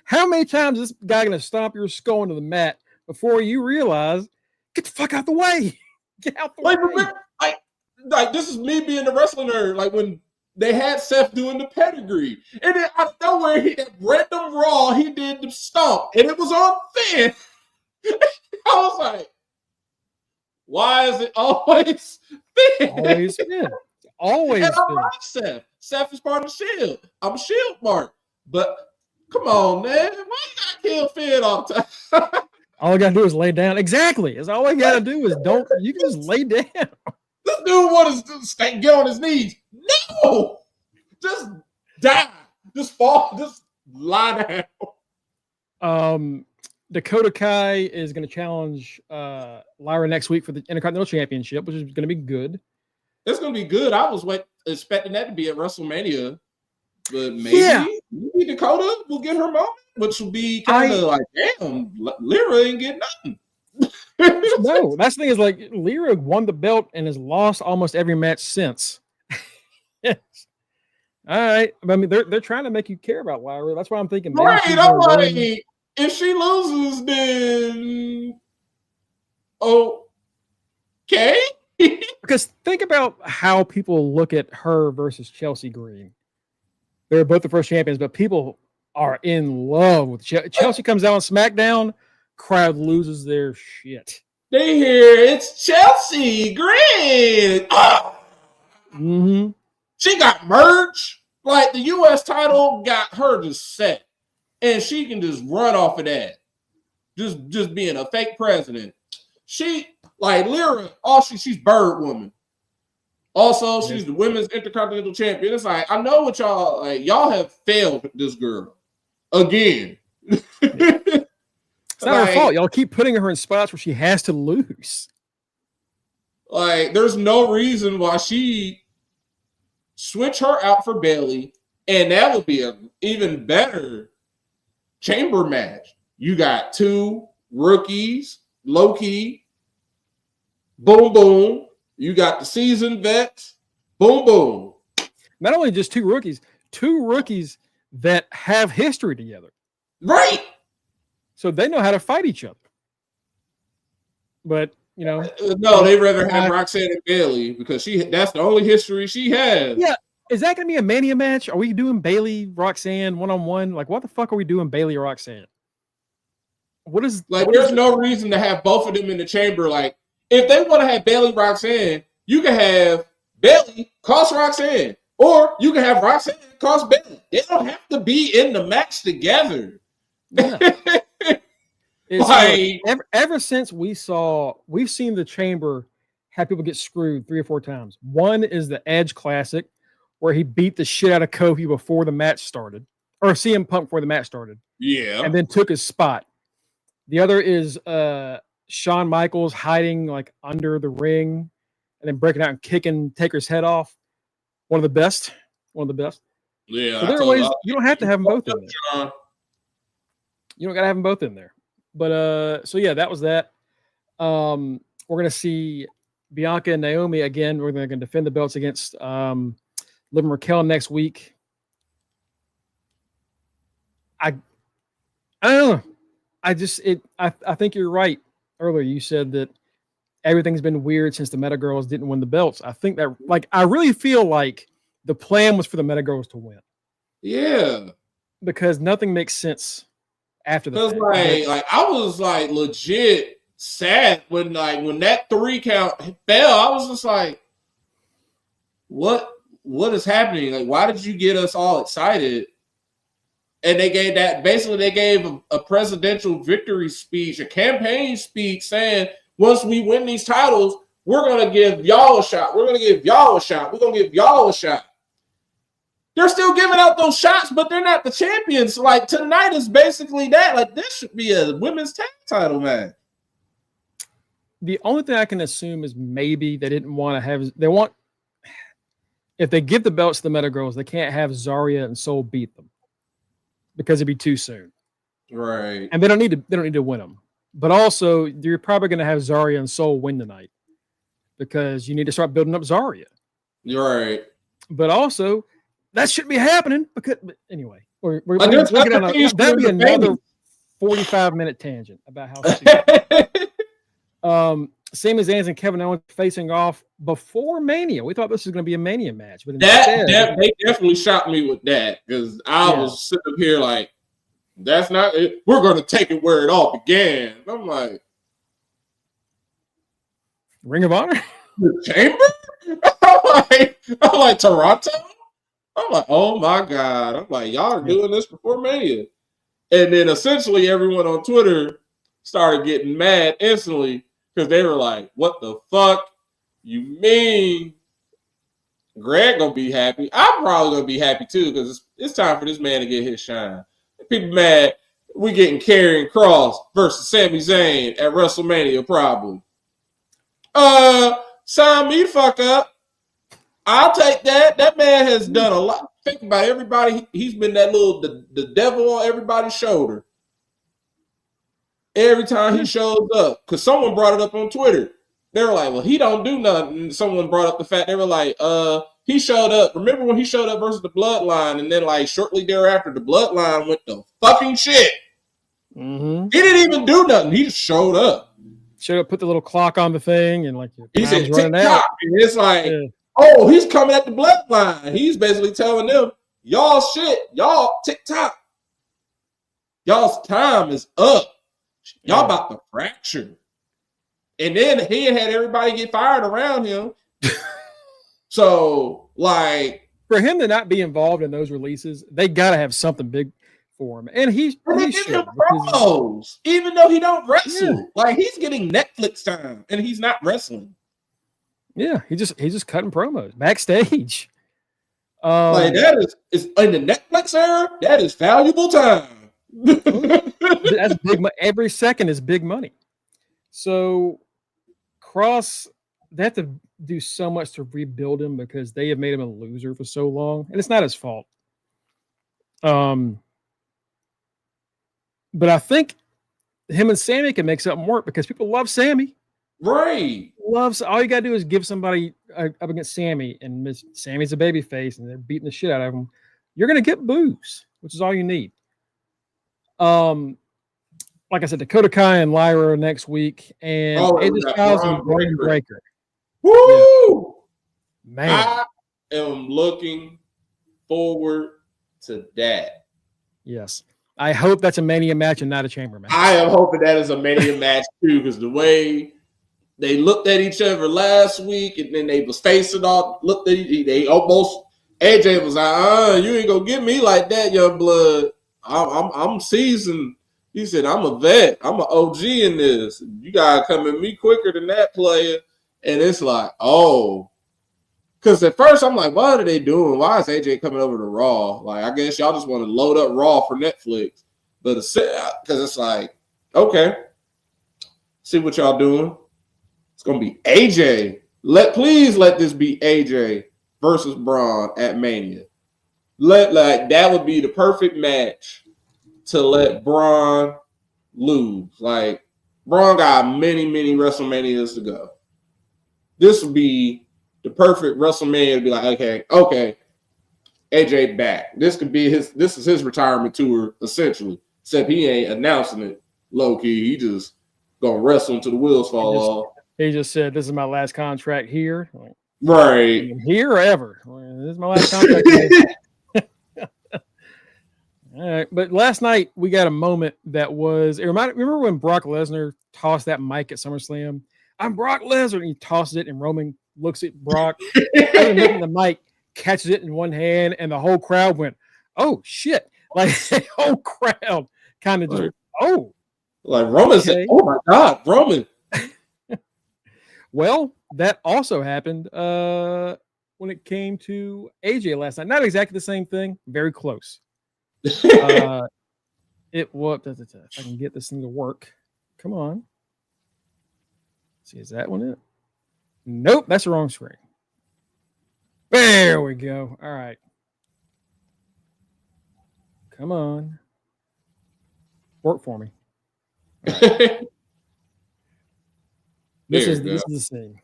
Speaker 1: How many times is this guy gonna stomp your skull into the mat before you realize, get the fuck out the way? Get out the way.
Speaker 2: Remember, like this is me being a wrestling nerd. Like, when they had Seth doing the pedigree, and then out of nowhere, he had random Raw, he did the stomp, and it was on Finn. I was like, why is it always Finn?
Speaker 1: Always Finn. Always.
Speaker 2: And I like Seth. Seth is part of the Shield. I'm a Shield mark. But come on, man. Why you gotta kill Finn all the time?
Speaker 1: All you gotta do is lay down. Exactly. Is all you gotta do is you can just lay down.
Speaker 2: This dude wants to get on his knees. No! Just die. Just fall. Just lie
Speaker 1: down. Dakota Kai is going to challenge Lyra next week for the Intercontinental Championship, which is going to be good.
Speaker 2: It's going to be good. I was expecting that to be at WrestleMania. But maybe Dakota will get her moment, which will be kind of like, damn, Lyra ain't getting nothing.
Speaker 1: No, that's the thing is like Lyra won the belt and has lost almost every match since. Yes. All right. I mean, they're trying to make you care about Lyra. That's why I'm thinking.
Speaker 2: Right. I'm like, if she loses, then okay.
Speaker 1: Because think about how people look at her versus Chelsea Green. They're both the first champions, but people are in love with Chelsea. Comes out on SmackDown, crowd loses their shit.
Speaker 2: They hear it's Chelsea Green.
Speaker 1: Mm-hmm.
Speaker 2: She got merged. Like the U.S. title got her just set, and she can just run off of that. Just being a fake president. She like Lyra. She's Bird Woman. Also, she's the women's intercontinental champion. It's like I know what y'all like. Y'all have failed this girl again.
Speaker 1: It's not her fault. Y'all keep putting her in spots where she has to lose.
Speaker 2: Like, there's no reason why she switch her out for Bayley, and that would be an even better chamber match. You got two rookies, low-key, boom, boom. You got the seasoned vets, boom, boom.
Speaker 1: Not only just two rookies that have history together.
Speaker 2: Right.
Speaker 1: So they know how to fight each other. But, you know.
Speaker 2: No, they'd rather have Roxanne and Bayley because that's the only history she has.
Speaker 1: Yeah. Is that going to be a Mania match? Are we doing Bayley, Roxanne, one-on-one? Like, what the fuck are we doing Bayley or Roxanne?
Speaker 2: There's no reason to have both of them in the chamber. Like, if they want to have Bayley, Roxanne, you can have Bayley cost Roxanne. Or you can have Roxanne cost Bayley. They don't have to be in the match together.
Speaker 1: Yeah. Ever since we've seen the chamber have people get screwed 3 or 4 times. One is the Edge Classic, where he beat the shit out of Kofi before the match started, or CM Punk before the match started.
Speaker 2: Yeah,
Speaker 1: and then took his spot. The other is Shawn Michaels hiding like under the ring and then breaking out and kicking Taker's head off. One of the best.
Speaker 2: Yeah.
Speaker 1: So there are ways you don't have to have them both in there. You don't gotta have them both in there. But so yeah, that was that. We're gonna see Bianca and Naomi again. We're gonna defend the belts against Liv and Raquel next week. I don't know. I think you're right. Earlier you said that everything's been weird since the Meta Girls didn't win the belts. I think that I really feel like the plan was for the Meta Girls to win.
Speaker 2: Yeah.
Speaker 1: Because nothing makes sense after the fact.
Speaker 2: Like I was like legit sad when that 3 count fell. I was just like, what is happening? Like, why did you get us all excited? And they gave a presidential victory speech, a campaign speech saying, once we win these titles, we're going to give y'all a shot. We're going to give y'all a shot. We're going to give y'all a shot. They're still giving out those shots, but they're not the champions. Like, tonight is basically that. Like, this should be a women's tag title match.
Speaker 1: The only thing I can assume is maybe they didn't want to have, if they give the belts to the Meta Girls, they can't have Zarya and Soul beat them because it'd be too soon.
Speaker 2: Right.
Speaker 1: And they don't need to win them. But also, you're probably going to have Zarya and Soul win tonight because you need to start building up Zarya.
Speaker 2: You're right.
Speaker 1: But also, that shouldn't be happening. But anyway, that'd be another 45-minute tangent about how Sami Zayn and Kevin Owens facing off before Mania. We thought this was going to be a Mania match. But
Speaker 2: they definitely shocked me with that because I was sitting up here like, that's not it. We're going to take it where it all began. I'm like,
Speaker 1: Ring of Honor?
Speaker 2: The Chamber? I'm like Toronto? I'm like, oh my God. I'm like, y'all are doing this before Mania. And then essentially everyone on Twitter started getting mad instantly because they were like, what the fuck you mean? Greg gonna be happy. I'm probably gonna be happy too because it's time for this man to get his shine. People mad we getting Karrion Kross versus Sami Zayn at WrestleMania probably. Sign me the fuck up. I'll take that. That man has done a lot. think about everybody. He's been that little the devil on everybody's shoulder. Every time he shows up, because someone brought it up on Twitter. They were like, well, he don't do nothing. And someone brought up the fact, they were like, he showed up. Remember when he showed up versus the Bloodline, and then like shortly thereafter, the Bloodline went to fucking shit.
Speaker 1: Mm-hmm.
Speaker 2: He didn't even do nothing. He just showed up.
Speaker 1: Showed up, put the little clock on the thing, and like
Speaker 2: he said, TikTok. And it's like, oh, he's coming at the Bloodline. He's basically telling them, y'all shit, y'all TikTok. Y'all's time is up. Y'all about to fracture. And then he had everybody get fired around him. So, like,
Speaker 1: for him to not be involved in those releases, they gotta have something big for him. And he
Speaker 2: give him promos, even though he don't wrestle. Yeah. Like, he's getting Netflix time, and he's not wrestling.
Speaker 1: Yeah, he's just cutting promos backstage.
Speaker 2: Like that is in the Netflix era. That is valuable time.
Speaker 1: That's big. Every second is big money. So Cross, they have to do so much to rebuild him because they have made him a loser for so long, and it's not his fault. But I think him and Sammy can make something work because people love Sammy.
Speaker 2: Right.
Speaker 1: All you gotta do is give somebody up against Sammy, and Sammy's a baby face, and they're beating the shit out of him. You're gonna get boos, which is all you need. Like I said, Dakota Kai and Lyra next week, and AJ Styles and Bron Breakker.
Speaker 2: Woo!
Speaker 1: Yeah. Man,
Speaker 2: I am looking forward to that.
Speaker 1: Yes, I hope that's a Mania match and not a Chamber match.
Speaker 2: I am hoping that is a Mania match too, because the way they looked at each other last week, and then they was facing off. Looked at they almost. AJ was like, you ain't gonna get me like that, young blood. I'm seasoned. He said, I'm a vet. I'm an OG in this. You gotta come at me quicker than that player. And it's like, oh. Because at first I'm like, what are they doing? Why is AJ coming over to Raw? Like, I guess y'all just want to load up Raw for Netflix. But because it's like, okay. See what y'all doing. It's gonna be AJ. Please let this be AJ versus Bron at Mania. That would be the perfect match to let Bron lose. Like, Bron got many, many WrestleManias to go. This would be the perfect WrestleMania to be like, okay, AJ back. This is his retirement tour, essentially. Except he ain't announcing it low key. He just gonna wrestle until the wheels fall off.
Speaker 1: He just said, this is my last contract here.
Speaker 2: Right.
Speaker 1: Here or ever. This is my last contract. All right, but last night we got a moment that was. Remember when Brock Lesnar tossed that mic at SummerSlam? I'm Brock Lesnar, and he tosses it, and Roman looks at Brock, looking at the mic, catches it in one hand, and the whole crowd went, "Oh shit!" Like the whole crowd kind of just, "Oh."
Speaker 2: Like Roman said, "Oh my God, Roman."
Speaker 1: Well, that also happened when it came to AJ last night. Not exactly the same thing, very close. It was. If I can get this thing to work, come on. Let's see, is that one it? Nope, that's the wrong screen. There we go. All right, come on, work for me. Right. This is the scene.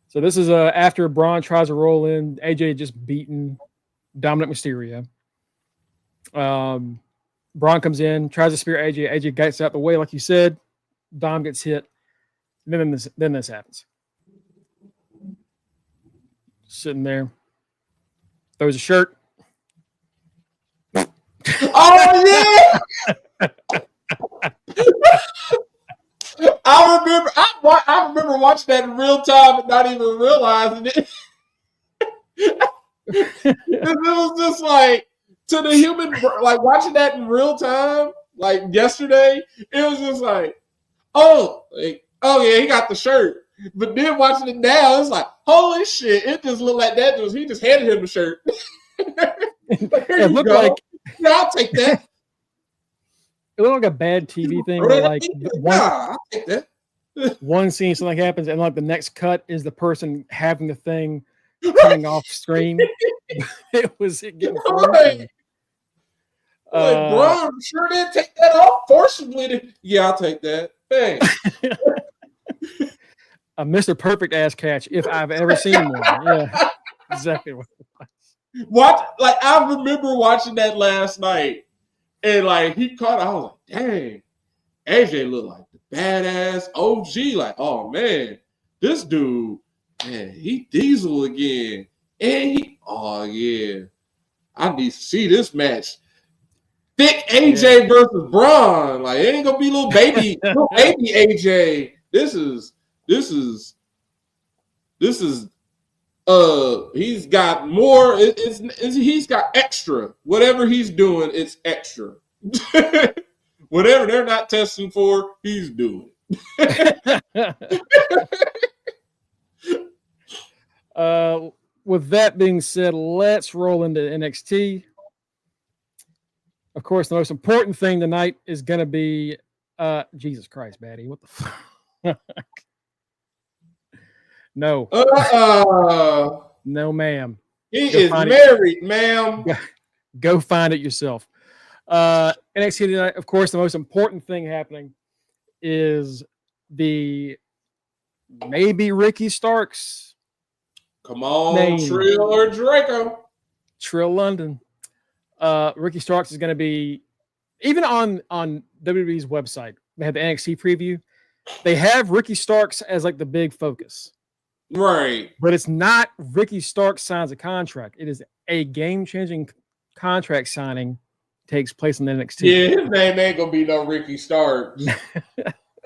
Speaker 1: So this is after Bron tries to roll in. AJ just beaten Dominic Mysterio. Bron comes in, tries to spear AJ. AJ gets out the way, like you said. Dom gets hit. And then this happens. Sitting there, throws a shirt.
Speaker 2: Oh yeah! I remember watching that in real time and not even realizing it. It was just like, to the human, like watching that in real time, like yesterday, it was just like, oh yeah, he got the shirt. But then watching it now, it's like, holy shit, it just looked like that. He just handed him the shirt.
Speaker 1: It looked like,
Speaker 2: yeah, I'll take that.
Speaker 1: It looked like a bad TV thing. Like
Speaker 2: I'll take that.
Speaker 1: One scene, something happens, and like the next cut is the person having the thing coming off screen. it was getting
Speaker 2: Like, Bron sure did take that off forcibly. Yeah, I'll take that. Thanks.
Speaker 1: A Mr. Perfect ass catch, if I've ever seen one. Yeah, exactly what it was.
Speaker 2: I remember watching that last night, and like he caught. I was like, dang, AJ looked like the badass OG. Like, oh man, this dude, man, he Diesel again, and oh yeah, I need to see this match. Thick AJ versus Bron. Like, it ain't gonna be little baby AJ. This is he's got more. He's got extra. Whatever he's doing, it's extra. Whatever they're not testing for, he's doing.
Speaker 1: With that being said, let's roll into NXT. Of course, the most important thing tonight is going to be Jesus Christ, Batty. What the fuck? No. No, ma'am.
Speaker 2: He is married, ma'am.
Speaker 1: Go find it yourself. NXT tonight, of course, the most important thing happening is the maybe Ricky Starks.
Speaker 2: Come on, Trill or Draco.
Speaker 1: Trill London. Ricky Starks is going to be, even on WWE's website, they have the NXT preview. They have Ricky Starks as like the big focus.
Speaker 2: Right.
Speaker 1: But it's not Ricky Starks signs a contract. It is a game-changing contract signing takes place in NXT.
Speaker 2: Yeah, his name ain't going to be no Ricky Starks.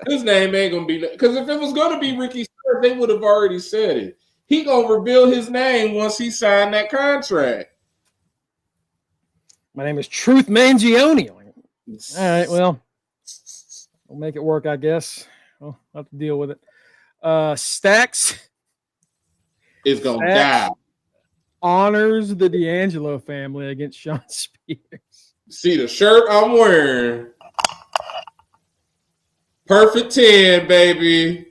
Speaker 2: His name ain't going to be, because if it was going to be Ricky Starks, they would have already said it. He going to reveal his name once he signed that contract.
Speaker 1: My name is Truth Mangione. All right, well, we'll make it work, I guess. I'll have to deal with it. Stacks
Speaker 2: is going to die.
Speaker 1: Honors the D'Angelo family against Sean Spears.
Speaker 2: See the shirt I'm wearing. Perfect 10, baby.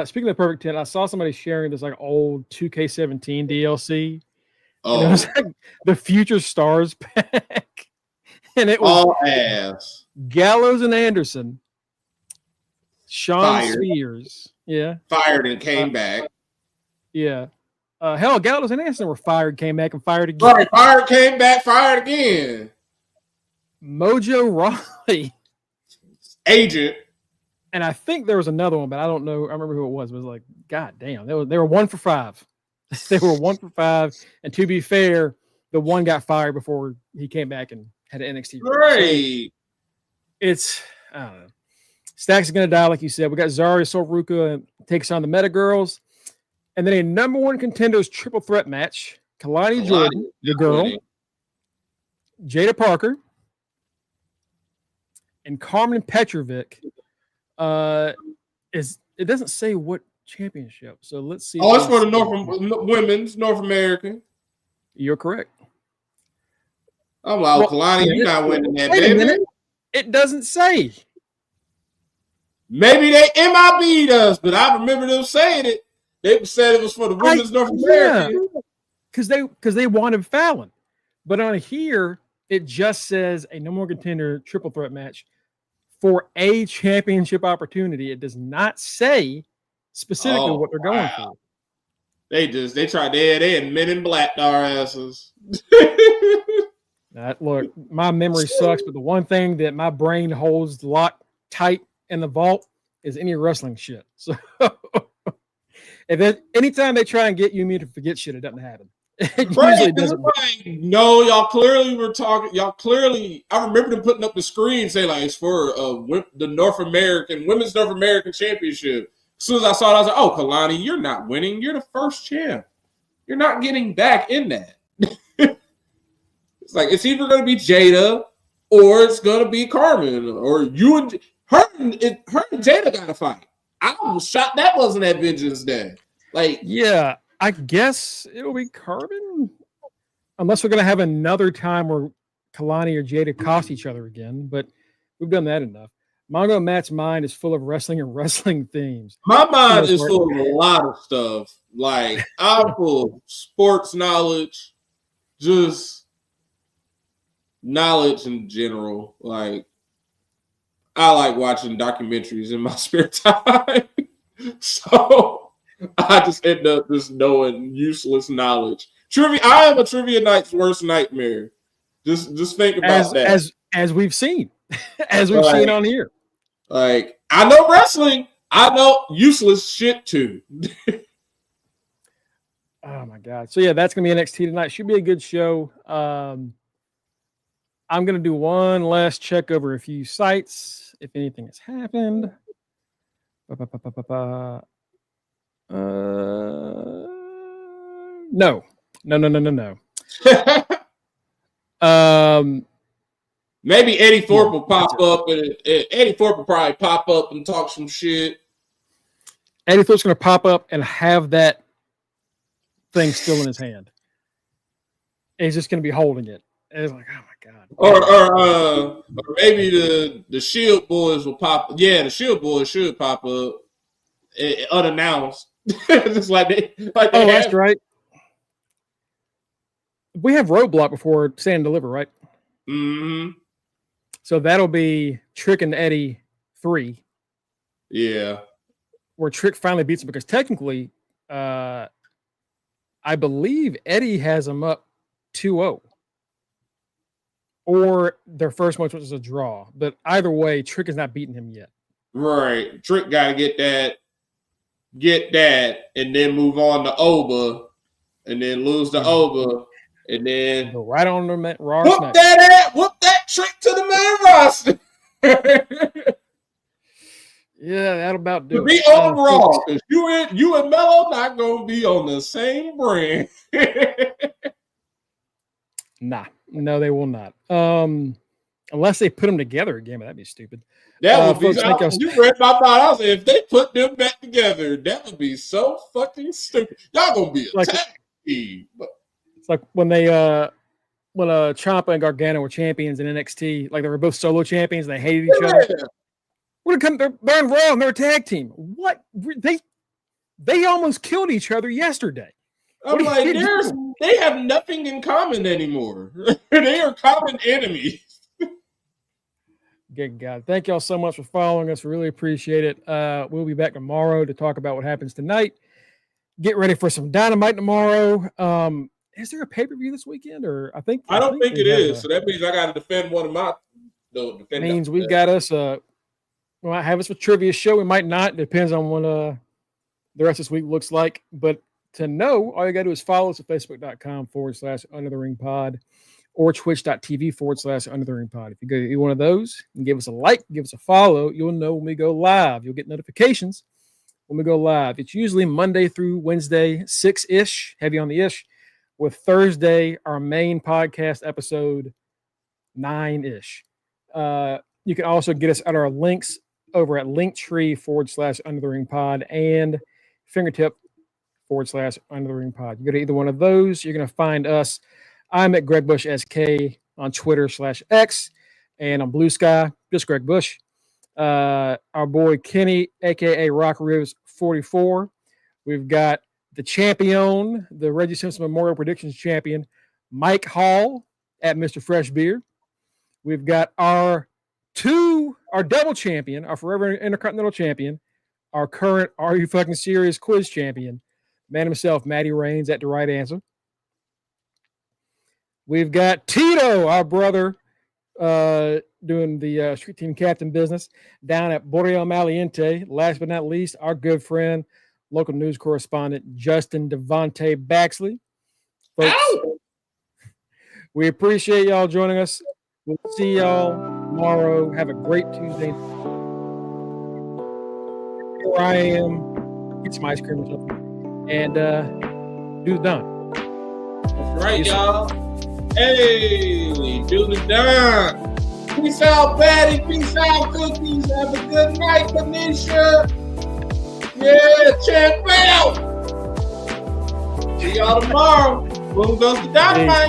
Speaker 1: Speaking of Perfect 10, I saw somebody sharing this like old 2K17 DLC.
Speaker 2: Oh.
Speaker 1: And it was like the Future Stars pack. And it was
Speaker 2: all ass.
Speaker 1: Gallows and Anderson. Sean Spears. Yeah.
Speaker 2: Fired and came back.
Speaker 1: Yeah. Hell, Gallows and Anderson were fired, came back, and fired again.
Speaker 2: Right, fired, came back, fired again.
Speaker 1: Mojo Rawley.
Speaker 2: Agent.
Speaker 1: And I think there was another one, but I don't know. I remember who it was. It was like, God damn. They were 1 for 5. They were 1 for 5. And to be fair, the one got fired before he came back and had an NXT.
Speaker 2: Right.
Speaker 1: So it's, I don't know. Stacks is going to die, like you said. We got Zarya Sorruka takes on the Meta Girls. And then a number 1 contenders triple threat match. Kalani Jordan, the girl. Winning. Jada Parker. And Carmen Petrovic. It doesn't say what championship. So let's see.
Speaker 2: Oh, it's for the women's North American.
Speaker 1: You're correct.
Speaker 2: I'm like, Kalani, you're not winning that, baby.
Speaker 1: It doesn't say.
Speaker 2: Maybe they MIB'd us, but I remember them saying it. They said it was for the women's North American.
Speaker 1: Because they wanted Fallon. But on here, it just says a number 1 contender triple threat match for a championship opportunity. It does not say specifically what they're going for.
Speaker 2: They tried they had Men in Black our asses.
Speaker 1: Look, my memory sucks, but the one thing that my brain holds locked tight in the vault is any wrestling shit. So anytime they try and get you and me to forget shit, it doesn't happen. It usually doesn't work.
Speaker 2: No, y'all clearly were talking. Y'all clearly, I remember them putting up the screen saying like it's for the Women's North American Championship. As soon as I saw it, I was like, "Oh, Kalani, you're not winning. You're the first champ. You're not getting back in that." It's like it's either going to be Jada or it's going to be Carmen, or you and her and Jada got to fight. I was shocked that wasn't at Vengeance Day. Like,
Speaker 1: yeah, I guess it'll be Carmen, unless we're going to have another time where Kalani or Jada cost each other again. But we've done that enough. Mongo Matt's mind is full of wrestling and wrestling themes.
Speaker 2: My mind is full of a lot of stuff. Like, I'm full of sports knowledge, just knowledge in general. Like, I like watching documentaries in my spare time. So I just end up just knowing useless knowledge. Trivia. I am a trivia night's worst nightmare. Just think about that.
Speaker 1: As we've seen. As we've seen on here.
Speaker 2: Like, I know wrestling. I know useless shit too.
Speaker 1: Oh my God. So yeah, that's gonna be NXT tonight. Should be a good show. I'm gonna do one last check over a few sites if anything has happened. No.
Speaker 2: Maybe Eddie Thorpe will pop up, and Eddie Thorpe will probably pop up and talk some shit.
Speaker 1: Eddie Thorpe's going to pop up and have that thing still in his hand. And he's just going to be holding it. And it's like, oh my God.
Speaker 2: Or maybe the Shield boys will pop. Yeah, the Shield boys should pop up unannounced. Just like they
Speaker 1: that's right. We have Roadblock before Stand and Deliver, right?
Speaker 2: Mm-hmm.
Speaker 1: So that'll be Trick and Eddie 3.
Speaker 2: Yeah.
Speaker 1: Where Trick finally beats him because technically, I believe Eddie has him up 2-0. Or their first match was a draw. But either way, Trick has not beaten him yet.
Speaker 2: Right. Trick got to get that, and then move on to Oba, and then lose to Oba. And then
Speaker 1: go right on the Raw.
Speaker 2: Whoop that Trick to the main roster.
Speaker 1: Yeah, that'll about do
Speaker 2: to be on Raw, because you and Melo not gonna be on the same brand.
Speaker 1: Nah, no, they will not. Unless they put them together again, but that'd be stupid.
Speaker 2: That would be. You read my thought. I was like, if they put them back together, that would be so fucking stupid. Y'all gonna be a tag team.
Speaker 1: It's like when they when Ciampa and Gargano were champions in NXT, like they were both solo champions and they hated each other. They're in Raw and they're a tag team. What? They almost killed each other yesterday.
Speaker 2: I'm like, they have nothing in common anymore. They are common enemies.
Speaker 1: Good God. Thank y'all so much for following us. We really appreciate it. We'll be back tomorrow to talk about what happens tonight. Get ready for some Dynamite tomorrow. Is there a pay-per-view this weekend? Or I don't
Speaker 2: think it is. So that means I got to defend one of my.
Speaker 1: Means we got us. We might have us a trivia show. We might not. Depends on what the rest of this week looks like. But to know, all you got to do is follow us at facebook.com/Under the Ring Pod or twitch.tv/Under the Ring Pod. If you go to either one of those and give us a like, give us a follow, you'll know when we go live. You'll get notifications when we go live. It's usually Monday through Wednesday, 6-ish, heavy on the ish, with Thursday, our main podcast episode, 9-ish. You can also get us at our links over at linktree/Under the Ring Pod and fingertip/Under the Ring Pod. You go to either one of those, you're going to find us. I'm at Greg Bush SK on Twitter/X and on Blue Sky, just Greg Bush. Our boy Kenny, aka Rock Ribs 44. We've got the champion, the Reggie Simpson Memorial Predictions champion, Mike Hall at Mr. Fresh Beer. We've got our double champion, our forever Intercontinental champion, our current Are You Fucking Serious quiz champion, man himself, Matty Reigns at The Right Answer. We've got Tito, our brother, doing the street team captain business down at Boreal Maliente. Last but not least, our good friend, local news correspondent, Justin Devontae Baxley. Folks, we appreciate y'all joining us. We'll see y'all tomorrow. Have a great Tuesday. Here I am. Get some ice cream or something. And do the done.
Speaker 2: That's right, y'all. Hey, do the done. Peace out, Patty. Peace out, Cookies. Have a good night, Kanisha. Yeah, champ out. See y'all tomorrow. Boom goes the dynamite.